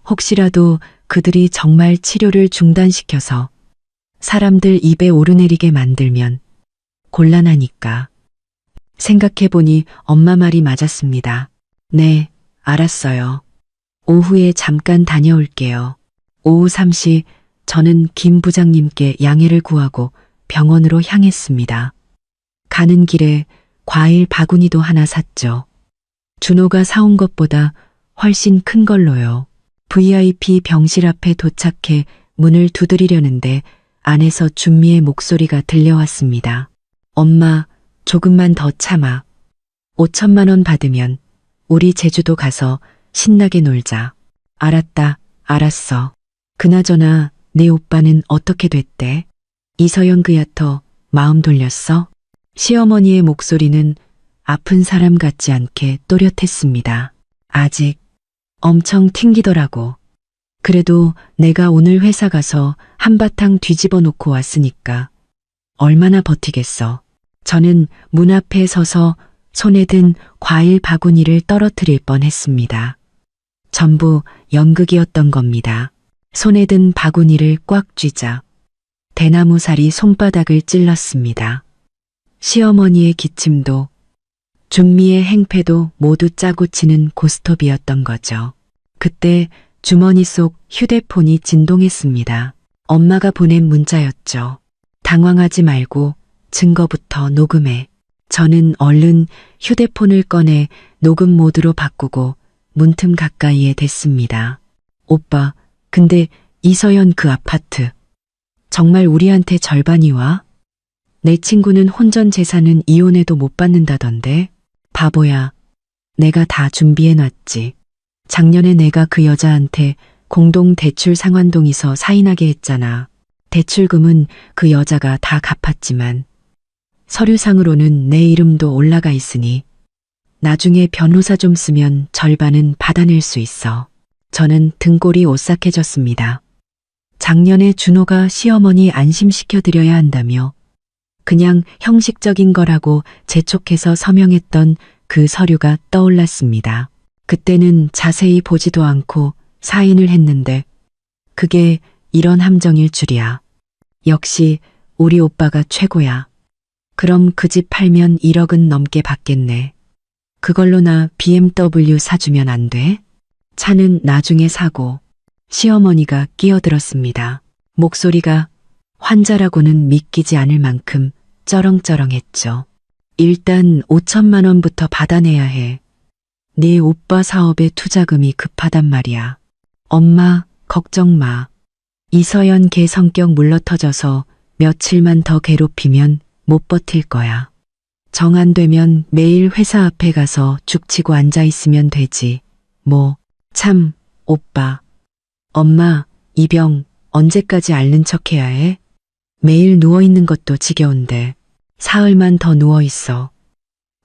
혹시라도 그들이 정말 치료를 중단시켜서 사람들 입에 오르내리게 만들면 곤란하니까. 생각해보니 엄마 말이 맞았습니다. 네, 알았어요. 오후에 잠깐 다녀올게요. 오후 3시 저는 김 부장님께 양해를 구하고 병원으로 향했습니다. 가는 길에 과일 바구니도 하나 샀죠. 준호가 사온 것보다 훨씬 큰 걸로요. VIP 병실 앞에 도착해 문을 두드리려는데 안에서 준미의 목소리가 들려왔습니다. 엄마, 조금만 더 참아. 5천만 원 받으면 우리 제주도 가서 신나게 놀자. 알았다, 알았어. 그나저나 내 오빠는 어떻게 됐대? 이서연 그 얕어 마음 돌렸어? 시어머니의 목소리는 아픈 사람 같지 않게 또렷했습니다. 아직 엄청 튕기더라고. 그래도 내가 오늘 회사 가서 한바탕 뒤집어 놓고 왔으니까 얼마나 버티겠어. 저는 문 앞에 서서 손에 든 과일 바구니를 떨어뜨릴 뻔했습니다. 전부 연극이었던 겁니다. 손에 든 바구니를 꽉 쥐자 대나무살이 손바닥을 찔렀습니다. 시어머니의 기침도 준미의 행패도 모두 짜고 치는 고스톱이었던 거죠. 그때 주머니 속 휴대폰이 진동했습니다. 엄마가 보낸 문자였죠. 당황하지 말고 증거부터 녹음해. 저는 얼른 휴대폰을 꺼내 녹음 모드로 바꾸고 문틈 가까이에 댔습니다. 오빠, 근데 이서연 그 아파트 정말 우리한테 절반이 와? 내 친구는 혼전 재산은 이혼해도 못 받는다던데. 바보야. 내가 다 준비해놨지. 작년에 내가 그 여자한테 공동 대출 상환동의서 사인하게 했잖아. 대출금은 그 여자가 다 갚았지만 서류상으로는 내 이름도 올라가 있으니 나중에 변호사 좀 쓰면 절반은 받아낼 수 있어. 저는 등골이 오싹해졌습니다. 작년에 준호가 시어머니 안심시켜드려야 한다며 그냥 형식적인 거라고 재촉해서 서명했던 그 서류가 떠올랐습니다. 그때는 자세히 보지도 않고 사인을 했는데 그게 이런 함정일 줄이야. 역시 우리 오빠가 최고야. 그럼 그 집 팔면 1억은 넘게 받겠네. 그걸로 나 BMW 사주면 안 돼? 차는 나중에 사고. 시어머니가 끼어들었습니다. 목소리가 환자라고는 믿기지 않을 만큼 쩌렁쩌렁했죠. 일단 5천만 원부터 받아내야 해. 네 오빠 사업에 투자금이 급하단 말이야. 엄마, 걱정 마. 이서연 걔 성격 물러터져서 며칠만 더 괴롭히면 못 버틸 거야. 정 안 되면 매일 회사 앞에 가서 죽치고 앉아 있으면 되지. 뭐, 참, 오빠. 엄마, 이 병 언제까지 앓는 척 해야 해? 매일 누워있는 것도 지겨운데 사흘만 더 누워있어.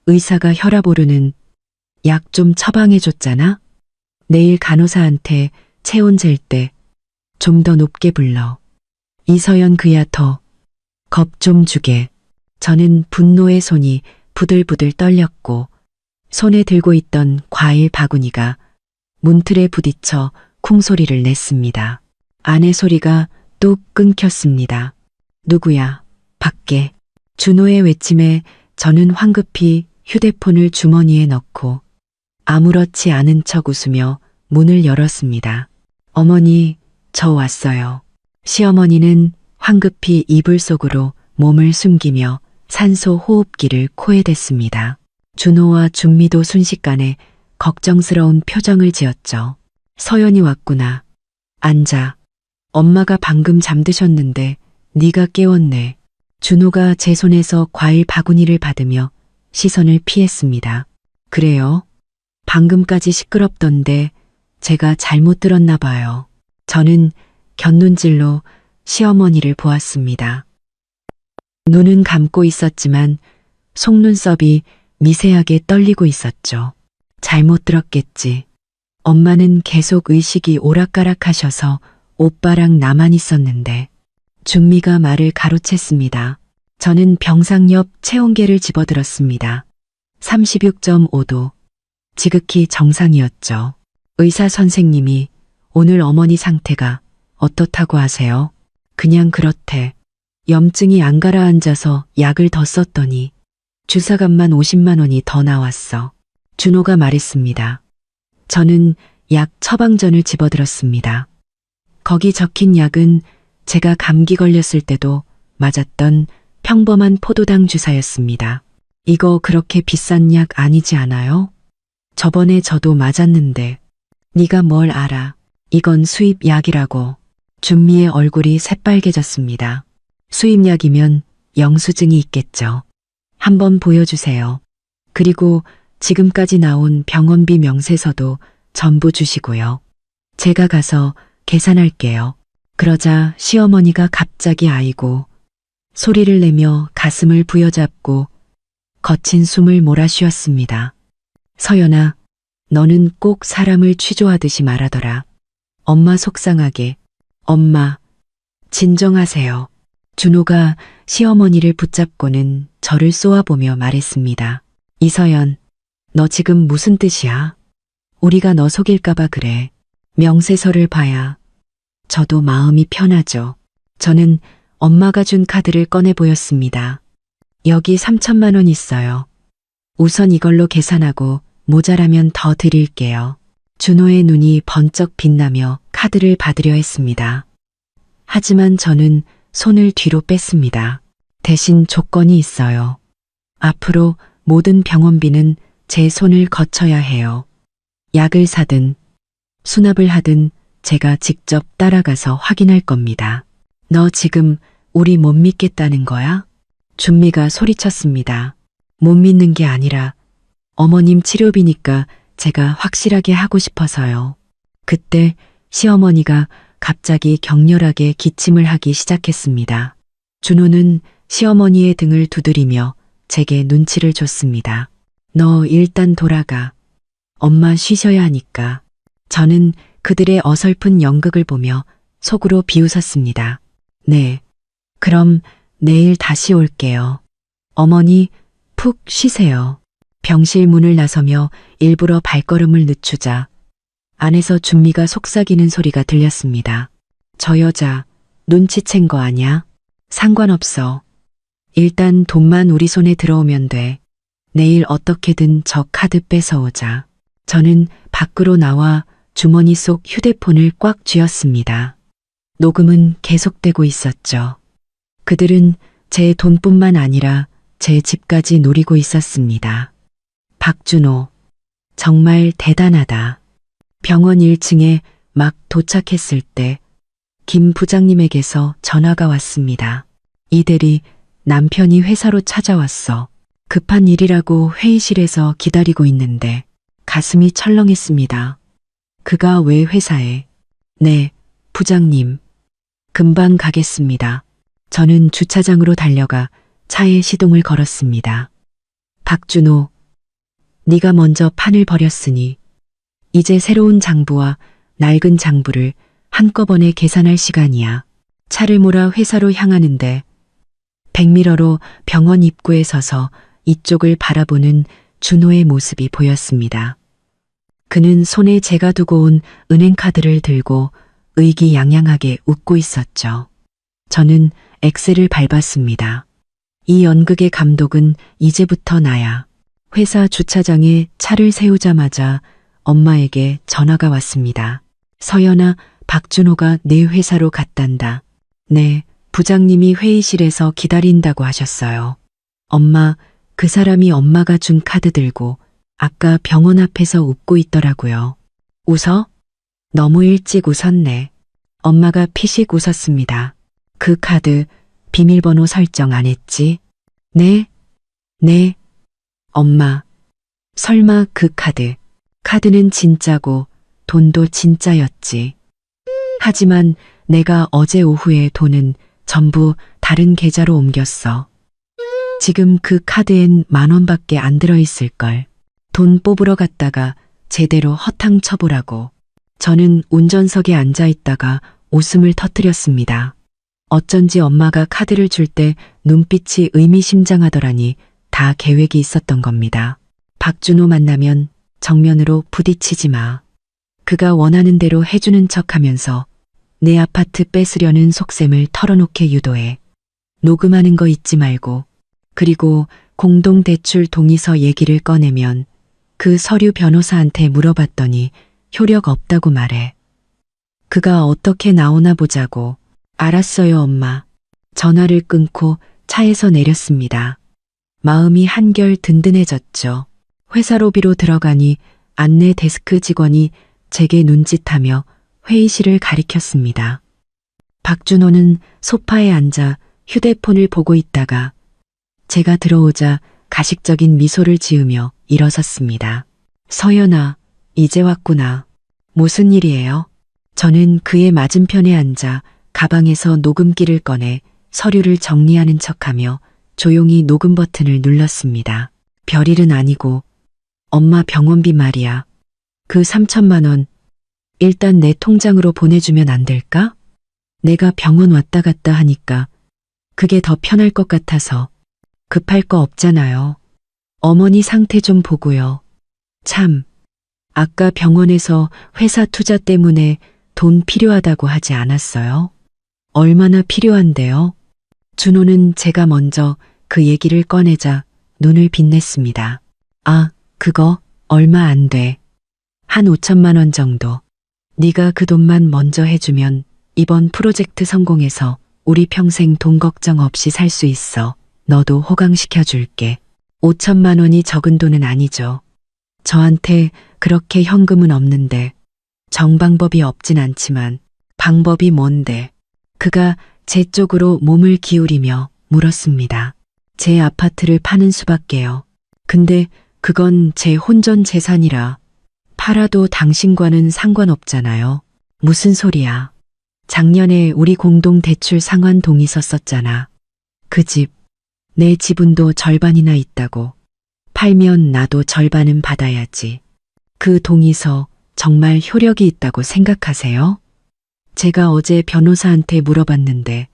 의사가 혈압 오르는 약 좀 처방해줬잖아? 내일 간호사한테 체온 잴 때 좀 더 높게 불러. 이서연 그야 더 겁 좀 주게. 저는 분노의 손이 부들부들 떨렸고 손에 들고 있던 과일 바구니가 문틀에 부딪혀 쿵소리를 냈습니다. 아내 소리가 뚝 끊겼습니다. 누구야? 밖에. 준호의 외침에 저는 황급히 휴대폰을 주머니에 넣고 아무렇지 않은 척 웃으며 문을 열었습니다. 어머니, 저 왔어요. 시어머니는 황급히 이불 속으로 몸을 숨기며 산소 호흡기를 코에 댔습니다. 준호와 준미도 순식간에 걱정스러운 표정을 지었죠. 서연이 왔구나. 앉아. 엄마가 방금 잠드셨는데 네가 깨웠네. 준호가 제 손에서 과일 바구니를 받으며 시선을 피했습니다. 그래요? 방금까지 시끄럽던데 제가 잘못 들었나 봐요. 저는 곁눈질로 시어머니를 보았습니다. 눈은 감고 있었지만 속눈썹이 미세하게 떨리고 있었죠. 잘못 들었겠지. 엄마는 계속 의식이 오락가락하셔서 오빠랑 나만 있었는데. 준미가 말을 가로챘습니다. 저는 병상 옆 체온계를 집어들었습니다. 36.5도. 지극히 정상이었죠. 의사 선생님이 오늘 어머니 상태가 어떻다고 하세요? 그냥 그렇대. 염증이 안 가라앉아서 약을 더 썼더니 주사값만 50만 원이 더 나왔어. 준호가 말했습니다. 저는 약 처방전을 집어들었습니다. 거기 적힌 약은 제가 감기 걸렸을 때도 맞았던 평범한 포도당 주사였습니다. 이거 그렇게 비싼 약 아니지 않아요? 저번에 저도 맞았는데. 네가 뭘 알아. 이건 수입 약이라고. 준미의 얼굴이 새빨개졌습니다. 수입약이면 영수증이 있겠죠. 한번 보여주세요. 그리고 지금까지 나온 병원비 명세서도 전부 주시고요. 제가 가서 계산할게요. 그러자 시어머니가 갑자기 아이고 소리를 내며 가슴을 부여잡고 거친 숨을 몰아쉬었습니다. 서연아, 너는 꼭 사람을 취조하듯이 말하더라. 엄마 속상하게. 엄마, 진정하세요. 준호가 시어머니를 붙잡고는 저를 쏘아보며 말했습니다. 이서연, 너 지금 무슨 뜻이야? 우리가 너 속일까봐 그래. 명세서를 봐야 저도 마음이 편하죠. 저는 엄마가 준 카드를 꺼내 보였습니다. 여기 3천만 원 있어요. 우선 이걸로 계산하고 모자라면 더 드릴게요. 준호의 눈이 번쩍 빛나며 카드를 받으려 했습니다. 하지만 저는 손을 뒤로 뺐습니다. 대신 조건이 있어요. 앞으로 모든 병원비는 제 손을 거쳐야 해요. 약을 사든 수납을 하든 제가 직접 따라가서 확인할 겁니다. 너 지금 우리 못 믿겠다는 거야? 준미가 소리쳤습니다. 못 믿는 게 아니라 어머님 치료비니까 제가 확실하게 하고 싶어서요. 그때 시어머니가 갑자기 격렬하게 기침을 하기 시작했습니다. 준호는 시어머니의 등을 두드리며 제게 눈치를 줬습니다. 너 일단 돌아가. 엄마 쉬셔야 하니까. 저는 그들의 어설픈 연극을 보며 속으로 비웃었습니다. 네. 그럼 내일 다시 올게요. 어머니 푹 쉬세요. 병실 문을 나서며 일부러 발걸음을 늦추자 안에서 준미가 속삭이는 소리가 들렸습니다. 저 여자 눈치챈 거 아냐? 상관없어. 일단 돈만 우리 손에 들어오면 돼. 내일 어떻게든 저 카드 뺏어오자. 저는 밖으로 나와 주머니 속 휴대폰을 꽉 쥐었습니다. 녹음은 계속되고 있었죠. 그들은 제 돈뿐만 아니라 제 집까지 노리고 있었습니다. 박준호, 정말 대단하다. 병원 1층에 막 도착했을 때 김 부장님에게서 전화가 왔습니다. 이대리, 남편이 회사로 찾아왔어. 급한 일이라고 회의실에서 기다리고 있는데 가슴이 철렁했습니다. 그가 왜 회사에? 네, 부장님. 금방 가겠습니다. 저는 주차장으로 달려가 차에 시동을 걸었습니다. 박준호, 네가 먼저 판을 벌였으니 이제 새로운 장부와 낡은 장부를 한꺼번에 계산할 시간이야. 차를 몰아 회사로 향하는데 백미러로 병원 입구에 서서 이쪽을 바라보는 준호의 모습이 보였습니다. 그는 손에 제가 두고 온 은행카드를 들고 의기양양하게 웃고 있었죠. 저는 엑셀을 밟았습니다. 이 연극의 감독은 이제부터 나야. 회사 주차장에 차를 세우자마자 엄마에게 전화가 왔습니다. 서연아, 박준호가 내 회사로 갔단다. 네, 부장님이 회의실에서 기다린다고 하셨어요. 엄마, 그 사람이 엄마가 준 카드 들고 아까 병원 앞에서 웃고 있더라고요. 웃어? 너무 일찍 웃었네. 엄마가 피식 웃었습니다. 그 카드 비밀번호 설정 안 했지? 네? 네. 엄마, 설마 그 카드는 진짜고 돈도 진짜였지. 하지만 내가 어제 오후에 돈은 전부 다른 계좌로 옮겼어. 지금 그 카드엔 10,000원밖에 안 들어있을걸. 돈 뽑으러 갔다가 제대로 허탕 쳐보라고. 저는 운전석에 앉아 있다가 웃음을 터뜨렸습니다. 어쩐지 엄마가 카드를 줄 때 눈빛이 의미심장하더라니 다 계획이 있었던 겁니다. 박준호 만나면 정면으로 부딪히지 마. 그가 원하는 대로 해주는 척하면서 내 아파트 뺏으려는 속셈을 털어놓게 유도해. 녹음하는 거 잊지 말고. 그리고 공동대출 동의서 얘기를 꺼내면 그 서류 변호사한테 물어봤더니 효력 없다고 말해. 그가 어떻게 나오나 보자고. 알았어요, 엄마. 전화를 끊고 차에서 내렸습니다. 마음이 한결 든든해졌죠. 회사 로비로 들어가니 안내 데스크 직원이 제게 눈짓하며 회의실을 가리켰습니다. 박준호는 소파에 앉아 휴대폰을 보고 있다가 제가 들어오자 가식적인 미소를 지으며 일어섰습니다. 서연아, 이제 왔구나. 무슨 일이에요? 저는 그의 맞은편에 앉아 가방에서 녹음기를 꺼내 서류를 정리하는 척하며 조용히 녹음 버튼을 눌렀습니다. 별일은 아니고 엄마 병원비 말이야. 그 3,000만 원 일단 내 통장으로 보내주면 안 될까? 내가 병원 왔다 갔다 하니까 그게 더 편할 것 같아서. 급할 거 없잖아요. 어머니 상태 좀 보고요. 참, 아까 병원에서 회사 투자 때문에 돈 필요하다고 하지 않았어요? 얼마나 필요한데요? 준호는 제가 먼저 그 얘기를 꺼내자 눈을 빛냈습니다. 아, 그거 얼마 안 돼. 한 5천만 원 정도. 네가 그 돈만 먼저 해주면 이번 프로젝트 성공해서 우리 평생 돈 걱정 없이 살 수 있어. 너도 호강시켜줄게. 5천만 원이 적은 돈은 아니죠. 저한테 그렇게 현금은 없는데 정방법이 없진 않지만 방법이 뭔데? 그가 제 쪽으로 몸을 기울이며 물었습니다. 제 아파트를 파는 수밖에요. 근데 그건 제 혼전 재산이라 팔아도 당신과는 상관없잖아요. 무슨 소리야. 작년에 우리 공동 대출 상환 동의서 썼잖아. 그 집, 내 지분도 절반이나 있다고. 팔면 나도 절반은 받아야지. 그 동의서 정말 효력이 있다고 생각하세요? 제가 어제 변호사한테 물어봤는데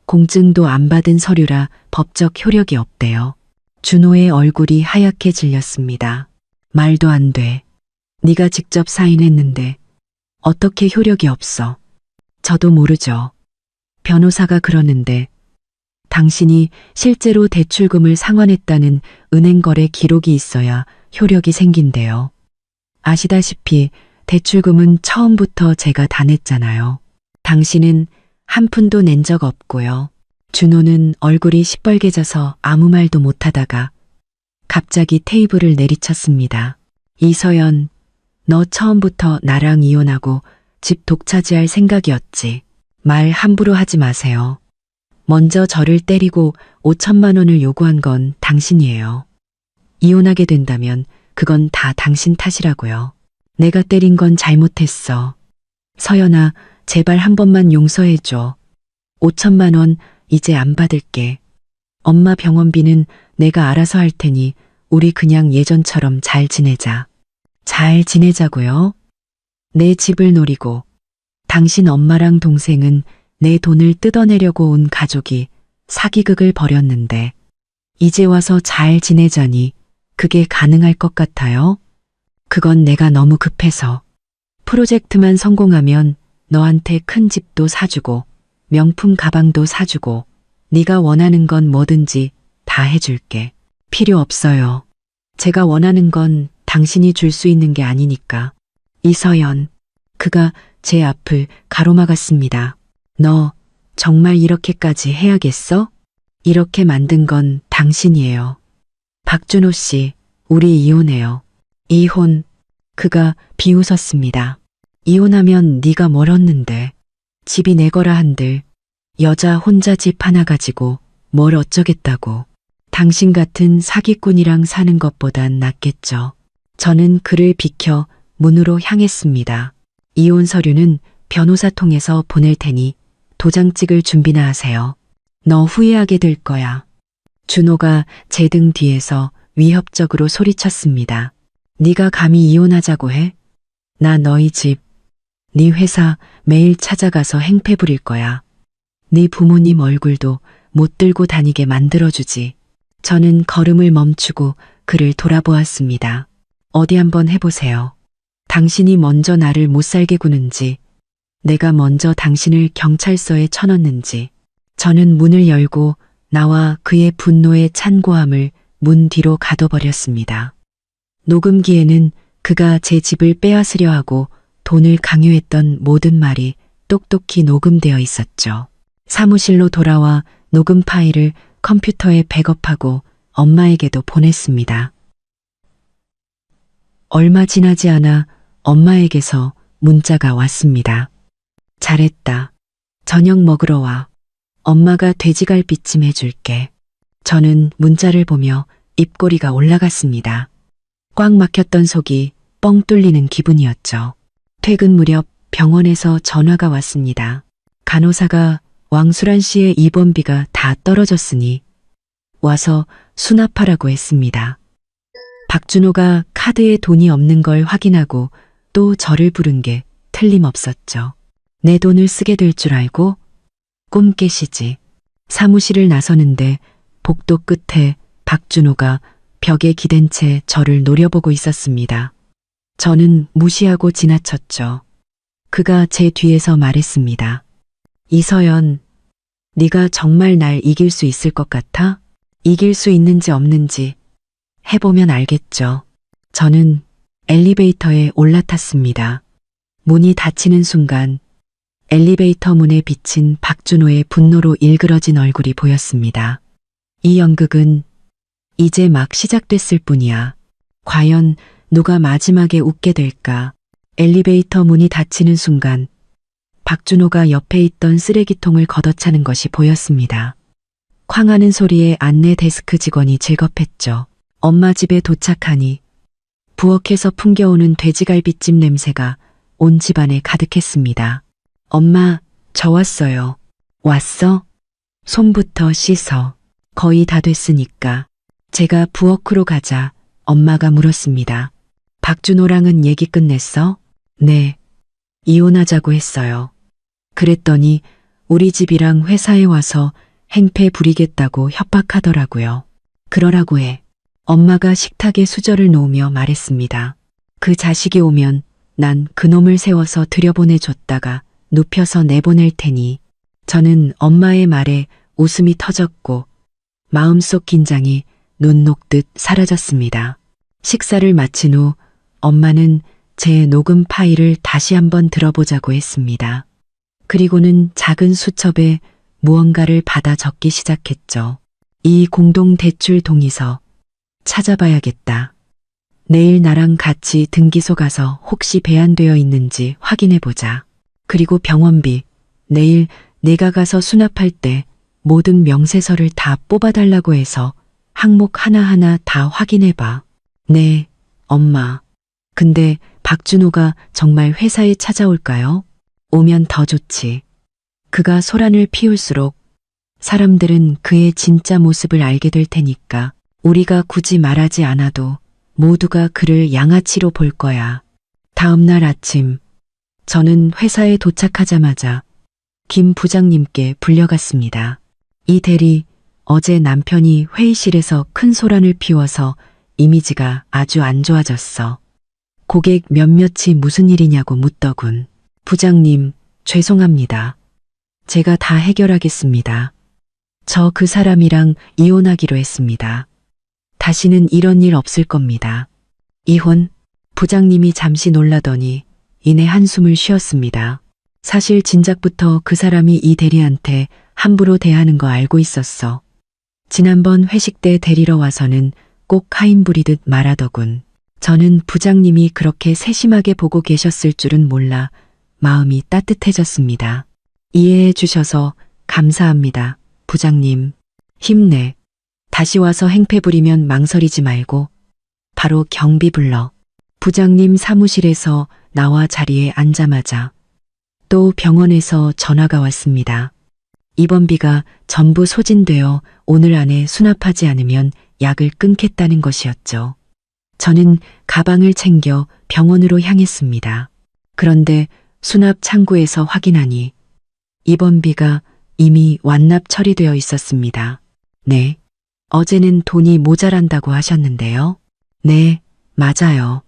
공증도 안 받은 서류라 법적 효력이 없대요. 준호의 얼굴이 하얗게 질렸습니다. 말도 안 돼. 네가 직접 사인했는데 어떻게 효력이 없어? 저도 모르죠. 변호사가 그러는데 당신이 실제로 대출금을 상환했다는 은행거래 기록이 있어야 효력이 생긴대요. 아시다시피 대출금은 처음부터 제가 다 냈잖아요. 당신은 한 푼도 낸 적 없고요. 준호는 얼굴이 시뻘개져서 아무 말도 못하다가 갑자기 테이블을 내리쳤습니다. 이서연, 너 처음부터 나랑 이혼하고 집 독차지할 생각이었지. 말 함부로 하지 마세요. 먼저 저를 때리고 5천만 원을 요구한 건 당신이에요. 이혼하게 된다면 그건 다 당신 탓이라고요. 내가 때린 건 잘못했어. 서연아, 제발 한 번만 용서해줘. 5천만 원 이제 안 받을게. 엄마 병원비는 내가 알아서 할 테니 우리 그냥 예전처럼 잘 지내자. 잘 지내자고요? 내 집을 노리고 당신 엄마랑 동생은 내 돈을 뜯어내려고 온 가족이 사기극을 벌였는데 이제 와서 잘 지내자니 그게 가능할 것 같아요? 그건 내가 너무 급해서. 프로젝트만 성공하면 너한테 큰 집도 사주고 명품 가방도 사주고 네가 원하는 건 뭐든지 다 해줄게. 필요 없어요. 제가 원하는 건 당신이 줄 수 있는 게 아니니까. 이서연, 그가 제 앞을 가로막았습니다. 너 정말 이렇게까지 해야겠어? 이렇게 만든 건 당신이에요. 박준호 씨, 우리 이혼해요. 이혼. 그가 비웃었습니다. 이혼하면 네가 뭘 얻는데. 집이 내 거라 한들 여자 혼자 집 하나 가지고 뭘 어쩌겠다고. 당신 같은 사기꾼이랑 사는 것보단 낫겠죠. 저는 그를 비켜 문으로 향했습니다. 이혼 서류는 변호사 통해서 보낼 테니 도장 찍을 준비나 하세요. 너 후회하게 될 거야. 준호가 제 등 뒤에서 위협적으로 소리쳤습니다. 네가 감히 이혼하자고 해? 나 너희 집, 네 회사 매일 찾아가서 행패 부릴 거야. 네 부모님 얼굴도 못 들고 다니게 만들어주지. 저는 걸음을 멈추고 그를 돌아보았습니다. 어디 한번 해보세요. 당신이 먼저 나를 못살게 구는지, 내가 먼저 당신을 경찰서에 쳐넣는지. 저는 문을 열고 나와 그의 분노에 찬 고함을 문 뒤로 가둬버렸습니다. 녹음기에는 그가 제 집을 빼앗으려 하고 돈을 강요했던 모든 말이 똑똑히 녹음되어 있었죠. 사무실로 돌아와 녹음 파일을 컴퓨터에 백업하고 엄마에게도 보냈습니다. 얼마 지나지 않아 엄마에게서 문자가 왔습니다. 잘했다. 저녁 먹으러 와. 엄마가 돼지갈비찜 해줄게. 저는 문자를 보며 입꼬리가 올라갔습니다. 꽉 막혔던 속이 뻥 뚫리는 기분이었죠. 퇴근 무렵 병원에서 전화가 왔습니다. 간호사가 왕수란 씨의 입원비가 다 떨어졌으니 와서 수납하라고 했습니다. 박준호가 카드에 돈이 없는 걸 확인하고 또 저를 부른 게 틀림없었죠. 내 돈을 쓰게 될 줄 알고? 꿈 깨시지. 사무실을 나서는데 복도 끝에 박준호가 벽에 기댄 채 저를 노려보고 있었습니다. 저는 무시하고 지나쳤죠. 그가 제 뒤에서 말했습니다. 이서연, 네가 정말 날 이길 수 있을 것 같아? 이길 수 있는지 없는지 해보면 알겠죠. 저는 엘리베이터에 올라탔습니다. 문이 닫히는 순간 엘리베이터 문에 비친 박준호의 분노로 일그러진 얼굴이 보였습니다. 이 연극은 이제 막 시작됐을 뿐이야. 과연 누가 마지막에 웃게 될까? 엘리베이터 문이 닫히는 순간 박준호가 옆에 있던 쓰레기통을 걷어차는 것이 보였습니다. 쾅 하는 소리에 안내 데스크 직원이 질겁했죠. 엄마 집에 도착하니 부엌에서 풍겨오는 돼지갈비찜 냄새가 온 집안에 가득했습니다. 엄마, 저 왔어요. 왔어? 손부터 씻어. 거의 다 됐으니까. 제가 부엌으로 가자 엄마가 물었습니다. 박준호랑은 얘기 끝냈어? 네. 이혼하자고 했어요. 그랬더니 우리 집이랑 회사에 와서 행패 부리겠다고 협박하더라고요. 그러라고 해. 엄마가 식탁에 수저를 놓으며 말했습니다. 그 자식이 오면 난 그놈을 세워서 들여보내줬다가 눕혀서 내보낼 테니. 저는 엄마의 말에 웃음이 터졌고 마음속 긴장이 눈 녹듯 사라졌습니다. 식사를 마친 후 엄마는 제 녹음 파일을 다시 한번 들어보자고 했습니다. 그리고는 작은 수첩에 무언가를 받아 적기 시작했죠. 이 공동대출 동의서 찾아봐야겠다. 내일 나랑 같이 등기소 가서 혹시 배안되어 있는지 확인해보자. 그리고 병원비 내일 내가 가서 수납할 때 모든 명세서를 다 뽑아달라고 해서 항목 하나하나 다 확인해봐. 네, 엄마. 근데 박준호가 정말 회사에 찾아올까요? 오면 더 좋지. 그가 소란을 피울수록 사람들은 그의 진짜 모습을 알게 될 테니까 우리가 굳이 말하지 않아도 모두가 그를 양아치로 볼 거야. 다음 날 아침, 저는 회사에 도착하자마자 김 부장님께 불려갔습니다. 이 대리, 어제 남편이 회의실에서 큰 소란을 피워서 이미지가 아주 안 좋아졌어. 고객 몇몇이 무슨 일이냐고 묻더군. 부장님, 죄송합니다. 제가 다 해결하겠습니다. 저 그 사람이랑 이혼하기로 했습니다. 다시는 이런 일 없을 겁니다. 이혼? 부장님이 잠시 놀라더니 이내 한숨을 쉬었습니다. 사실 진작부터 그 사람이 이 대리한테 함부로 대하는 거 알고 있었어. 지난번 회식 때 데리러 와서는 꼭 하인 부리듯 말하더군. 저는 부장님이 그렇게 세심하게 보고 계셨을 줄은 몰라 마음이 따뜻해졌습니다. 이해해 주셔서 감사합니다. 부장님, 힘내. 다시 와서 행패 부리면 망설이지 말고 바로 경비 불러. 부장님 사무실에서 나와 자리에 앉자마자 또 병원에서 전화가 왔습니다. 입원비가 전부 소진되어 오늘 안에 수납하지 않으면 약을 끊겠다는 것이었죠. 저는 가방을 챙겨 병원으로 향했습니다. 그런데 수납 창구에서 확인하니 입원비가 이미 완납 처리되어 있었습니다. 네. 어제는 돈이 모자란다고 하셨는데요. 네, 맞아요.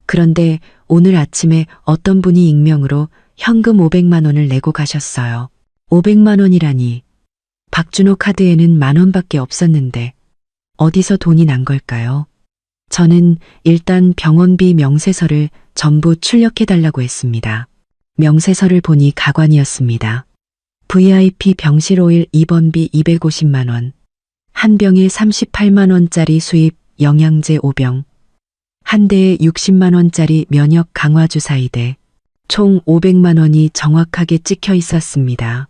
그런데 오늘 아침에 어떤 분이 익명으로 현금 500만 원을 내고 가셨어요. 500만 원이라니. 박준호 카드에는 10,000원밖에 없었는데 어디서 돈이 난 걸까요? 저는 일단 병원비 명세서를 전부 출력해달라고 했습니다. 명세서를 보니 가관이었습니다. VIP 병실 오일 입원비 250만 원, 한 병에 38만 원짜리 수입 영양제 5병, 한 대에 60만 원짜리 면역 강화 주사 2대, 총 500만 원이 정확하게 찍혀 있었습니다.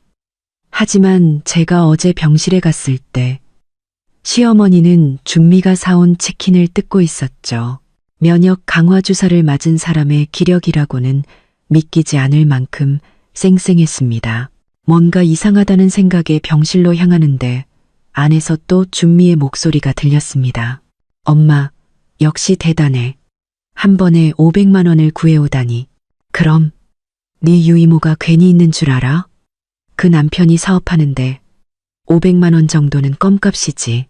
하지만 제가 어제 병실에 갔을 때 시어머니는 준미가 사온 치킨을 뜯고 있었죠. 면역 강화 주사를 맞은 사람의 기력이라고는 믿기지 않을 만큼 쌩쌩했습니다. 뭔가 이상하다는 생각에 병실로 향하는데 안에서 또 준미의 목소리가 들렸습니다. 엄마, 역시 대단해. 한 번에 500만 원을 구해오다니. 그럼 네 유이모가 괜히 있는 줄 알아? 그 남편이 사업하는데 500만 원 정도는 껌값이지.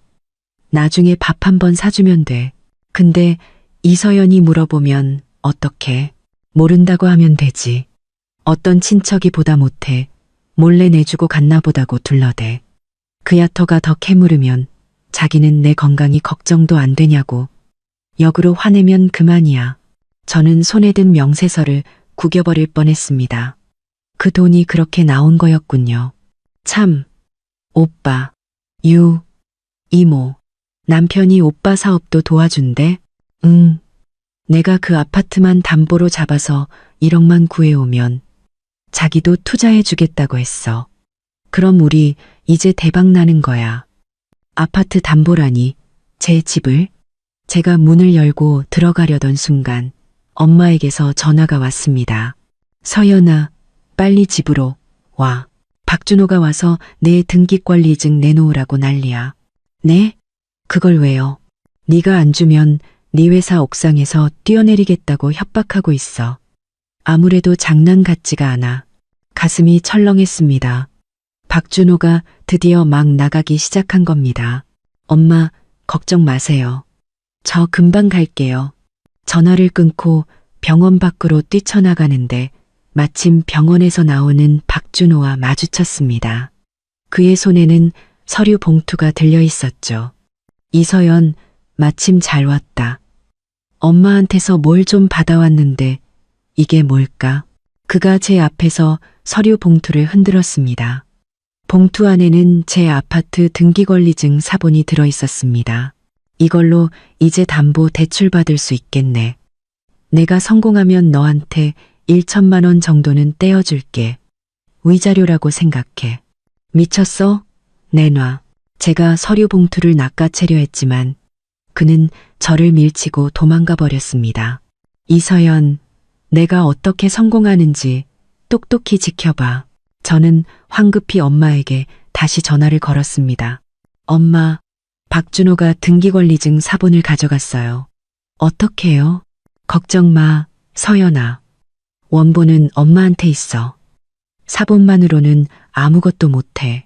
나중에 밥 한 번 사주면 돼. 근데 이서연이 물어보면 어떡해? 모른다고 하면 되지. 어떤 친척이 보다 못해 몰래 내주고 갔나 보다고 둘러대. 그 야터가 더 캐물으면 자기는 내 건강이 걱정도 안 되냐고. 역으로 화내면 그만이야. 저는 손에 든 명세서를 구겨버릴 뻔했습니다. 그 돈이 그렇게 나온 거였군요. 참, 오빠, 이모, 남편이 오빠 사업도 도와준대? 응. 내가 그 아파트만 담보로 잡아서 1억만 구해오면 자기도 투자해주겠다고 했어. 그럼 우리 이제 대박 나는 거야. 아파트 담보라니, 제 집을? 제가 문을 열고 들어가려던 순간 엄마에게서 전화가 왔습니다. 서연아, 빨리 집으로 와. 박준호가 와서 내 등기권리증 내놓으라고 난리야. 네? 그걸 왜요? 네가 안 주면 네 회사 옥상에서 뛰어내리겠다고 협박하고 있어. 아무래도 장난 같지가 않아. 가슴이 철렁했습니다. 박준호가 드디어 막 나가기 시작한 겁니다. 엄마, 걱정 마세요. 저 금방 갈게요. 전화를 끊고 병원 밖으로 뛰쳐나가는데 마침 병원에서 나오는 박준호와 마주쳤습니다. 그의 손에는 서류 봉투가 들려 있었죠. 이서연, 마침 잘 왔다. 엄마한테서 뭘 좀 받아왔는데 이게 뭘까? 그가 제 앞에서 서류 봉투를 흔들었습니다. 봉투 안에는 제 아파트 등기권리증 사본이 들어 있었습니다. 이걸로 이제 담보 대출 받을 수 있겠네. 내가 성공하면 너한테 1천만 원 정도는 떼어줄게. 위자료라고 생각해. 미쳤어? 내놔. 제가 서류 봉투를 낚아채려 했지만 그는 저를 밀치고 도망가 버렸습니다. 이서연, 내가 어떻게 성공하는지 똑똑히 지켜봐. 저는 황급히 엄마에게 다시 전화를 걸었습니다. 엄마, 박준호가 등기권리증 사본을 가져갔어요. 어떡해요? 걱정 마, 서연아. 원본은 엄마한테 있어. 사본만으로는 아무것도 못해.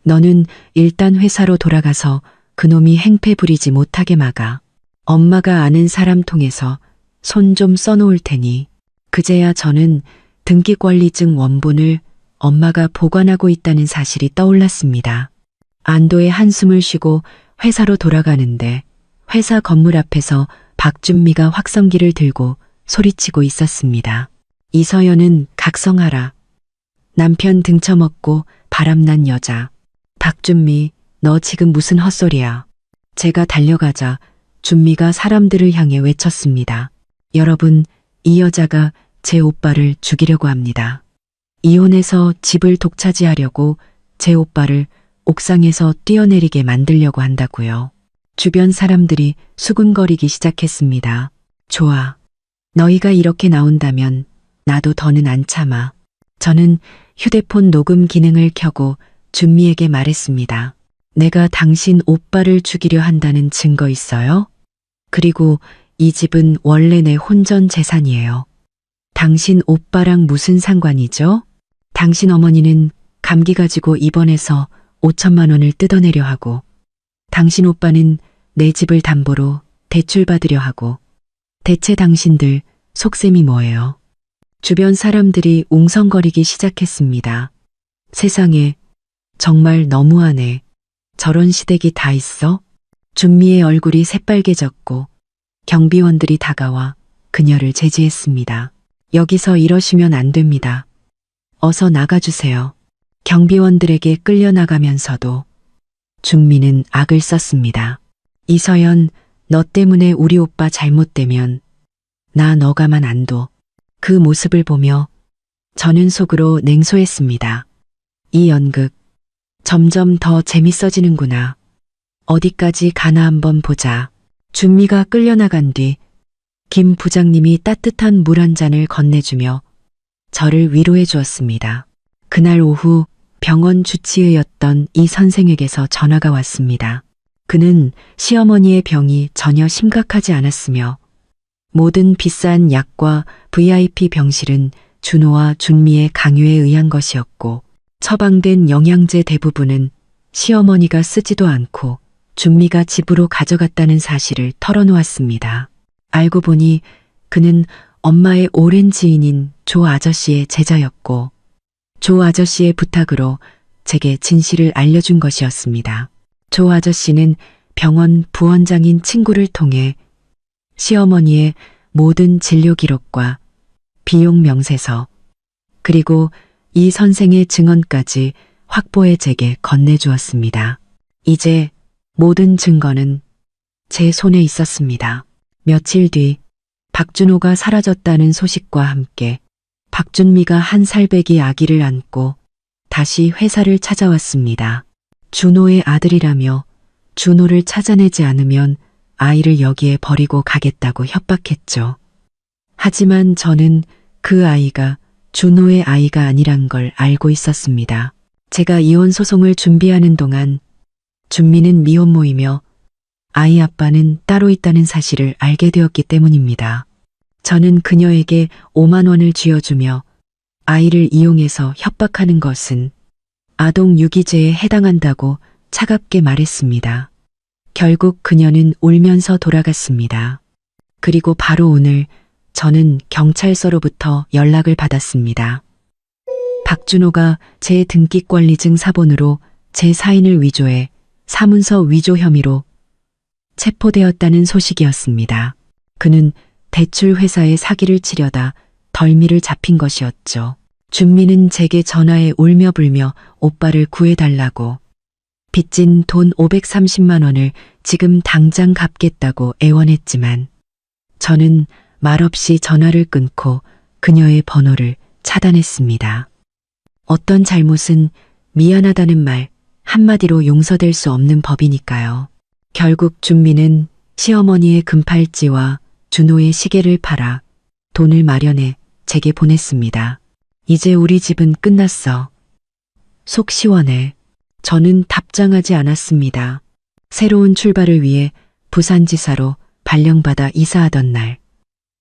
너는 일단 회사로 돌아가서 그놈이 행패 부리지 못하게 막아. 엄마가 아는 사람 통해서 손 좀 써놓을 테니. 그제야 저는 등기권리증 원본을 엄마가 보관하고 있다는 사실이 떠올랐습니다. 안도의 한숨을 쉬고 회사로 돌아가는데 회사 건물 앞에서 박준미가 확성기를 들고 소리치고 있었습니다. 이서연은 각성하라. 남편 등쳐먹고 바람난 여자. 박준미, 너 지금 무슨 헛소리야. 제가 달려가자 준미가 사람들을 향해 외쳤습니다. 여러분, 이 여자가 제 오빠를 죽이려고 합니다. 이혼해서 집을 독차지하려고 제 오빠를 옥상에서 뛰어내리게 만들려고 한다고요. 주변 사람들이 수근거리기 시작했습니다. 좋아. 너희가 이렇게 나온다면 나도 더는 안 참아. 저는 휴대폰 녹음 기능을 켜고 준미에게 말했습니다. 내가 당신 오빠를 죽이려 한다는 증거 있어요? 그리고 이 집은 원래 내 혼전 재산이에요. 당신 오빠랑 무슨 상관이죠? 당신 어머니는 감기 가지고 입원해서 5천만 원을 뜯어내려 하고, 당신 오빠는 내 집을 담보로 대출 받으려 하고, 대체 당신들 속셈이 뭐예요? 주변 사람들이 웅성거리기 시작했습니다. 세상에, 정말 너무하네. 저런 시댁이 다 있어? 준미의 얼굴이 새빨개졌고 경비원들이 다가와 그녀를 제지했습니다. 여기서 이러시면 안 됩니다. 어서 나가주세요. 경비원들에게 끌려나가면서도 준미는 악을 썼습니다. 이서연, 너 때문에 우리 오빠 잘못되면 나 너 가만 안 둬. 그 모습을 보며 저는 속으로 냉소했습니다. 이 연극 점점 더 재밌어지는구나. 어디까지 가나 한번 보자. 준미가 끌려나간 뒤 김 부장님이 따뜻한 물 한 잔을 건네주며 저를 위로해 주었습니다. 그날 오후 병원 주치의였던 이 선생에게서 전화가 왔습니다. 그는 시어머니의 병이 전혀 심각하지 않았으며 모든 비싼 약과 VIP 병실은 준호와 준미의 강요에 의한 것이었고 처방된 영양제 대부분은 시어머니가 쓰지도 않고 준미가 집으로 가져갔다는 사실을 털어놓았습니다. 알고 보니 그는 엄마의 오랜 지인인 조 아저씨의 제자였고 조 아저씨의 부탁으로 제게 진실을 알려준 것이었습니다. 조 아저씨는 병원 부원장인 친구를 통해 시어머니의 모든 진료 기록과 비용 명세서 그리고 이 선생의 증언까지 확보해 제게 건네주었습니다. 이제 모든 증거는 제 손에 있었습니다. 며칠 뒤 박준호가 사라졌다는 소식과 함께 박준미가 한 살배기 아기를 안고 다시 회사를 찾아왔습니다. 준호의 아들이라며 준호를 찾아내지 않으면 아이를 여기에 버리고 가겠다고 협박했죠. 하지만 저는 그 아이가 준호의 아이가 아니란 걸 알고 있었습니다. 제가 이혼 소송을 준비하는 동안 준미는 미혼모이며 아이 아빠는 따로 있다는 사실을 알게 되었기 때문입니다. 저는 그녀에게 5만 원을 쥐어주며 아이를 이용해서 협박하는 것은 아동 유기죄에 해당한다고 차갑게 말했습니다. 결국 그녀는 울면서 돌아갔습니다. 그리고 바로 오늘 저는 경찰서로부터 연락을 받았습니다. 박준호가 제 등기권리증 사본으로 제 사인을 위조해 사문서 위조 혐의로 체포되었다는 소식이었습니다. 그는 대출 회사에 사기를 치려다 덜미를 잡힌 것이었죠. 준미는 제게 전화해 울며 불며 오빠를 구해달라고 빚진 돈 530만 원을 지금 당장 갚겠다고 애원했지만 저는 말없이 전화를 끊고 그녀의 번호를 차단했습니다. 어떤 잘못은 미안하다는 말 한마디로 용서될 수 없는 법이니까요. 결국 준미는 시어머니의 금팔찌와 준호의 시계를 팔아 돈을 마련해 제게 보냈습니다. 이제 우리 집은 끝났어. 속 시원해. 저는 답장하지 않았습니다. 새로운 출발을 위해 부산지사로 발령받아 이사하던 날,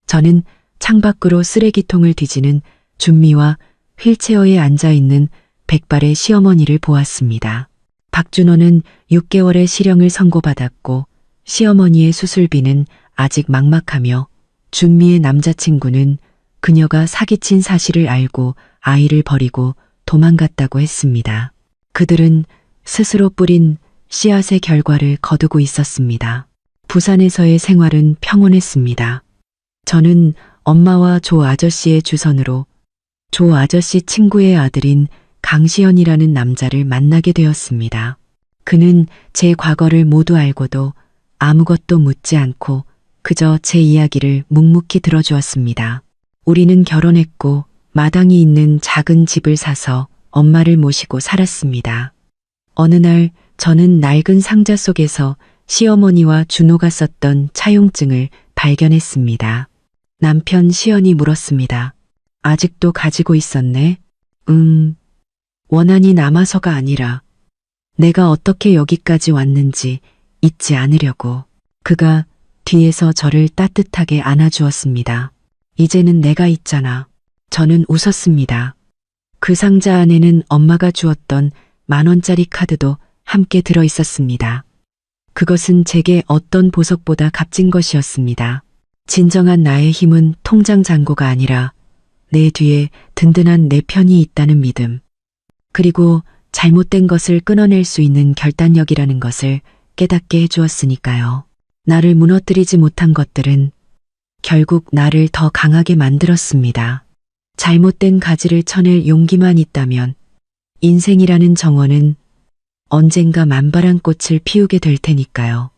저는 창밖으로 쓰레기통을 뒤지는 준미와 휠체어에 앉아있는 백발의 시어머니를 보았습니다. 박준호는 6개월의 실형을 선고받았고 시어머니의 수술비는 아직 막막하며 준미의 남자친구는 그녀가 사기친 사실을 알고 아이를 버리고 도망갔다고 했습니다. 그들은 스스로 뿌린 씨앗의 결과를 거두고 있었습니다. 부산에서의 생활은 평온했습니다. 저는 엄마와 조 아저씨의 주선으로 조 아저씨 친구의 아들인 강시현이라는 남자를 만나게 되었습니다. 그는 제 과거를 모두 알고도 아무것도 묻지 않고 그저 제 이야기를 묵묵히 들어주었습니다. 우리는 결혼했고 마당이 있는 작은 집을 사서 엄마를 모시고 살았습니다. 어느 날 저는 낡은 상자 속에서 시어머니와 준호가 썼던 차용증을 발견했습니다. 남편 시연이 물었습니다. 아직도 가지고 있었네? 원한이 남아서가 아니라 내가 어떻게 여기까지 왔는지 잊지 않으려고. 그가 뒤에서 저를 따뜻하게 안아주었습니다. 이제는 내가 있잖아. 저는 웃었습니다. 그 상자 안에는 엄마가 주었던 10,000원짜리 카드도 함께 들어 있었습니다. 그것은 제게 어떤 보석보다 값진 것이었습니다. 진정한 나의 힘은 통장 잔고가 아니라 내 뒤에 든든한 내 편이 있다는 믿음. 그리고 잘못된 것을 끊어낼 수 있는 결단력이라는 것을 깨닫게 해주었으니까요. 나를 무너뜨리지 못한 것들은 결국 나를 더 강하게 만들었습니다. 잘못된 가지를 쳐낼 용기만 있다면 인생이라는 정원은 언젠가 만발한 꽃을 피우게 될 테니까요.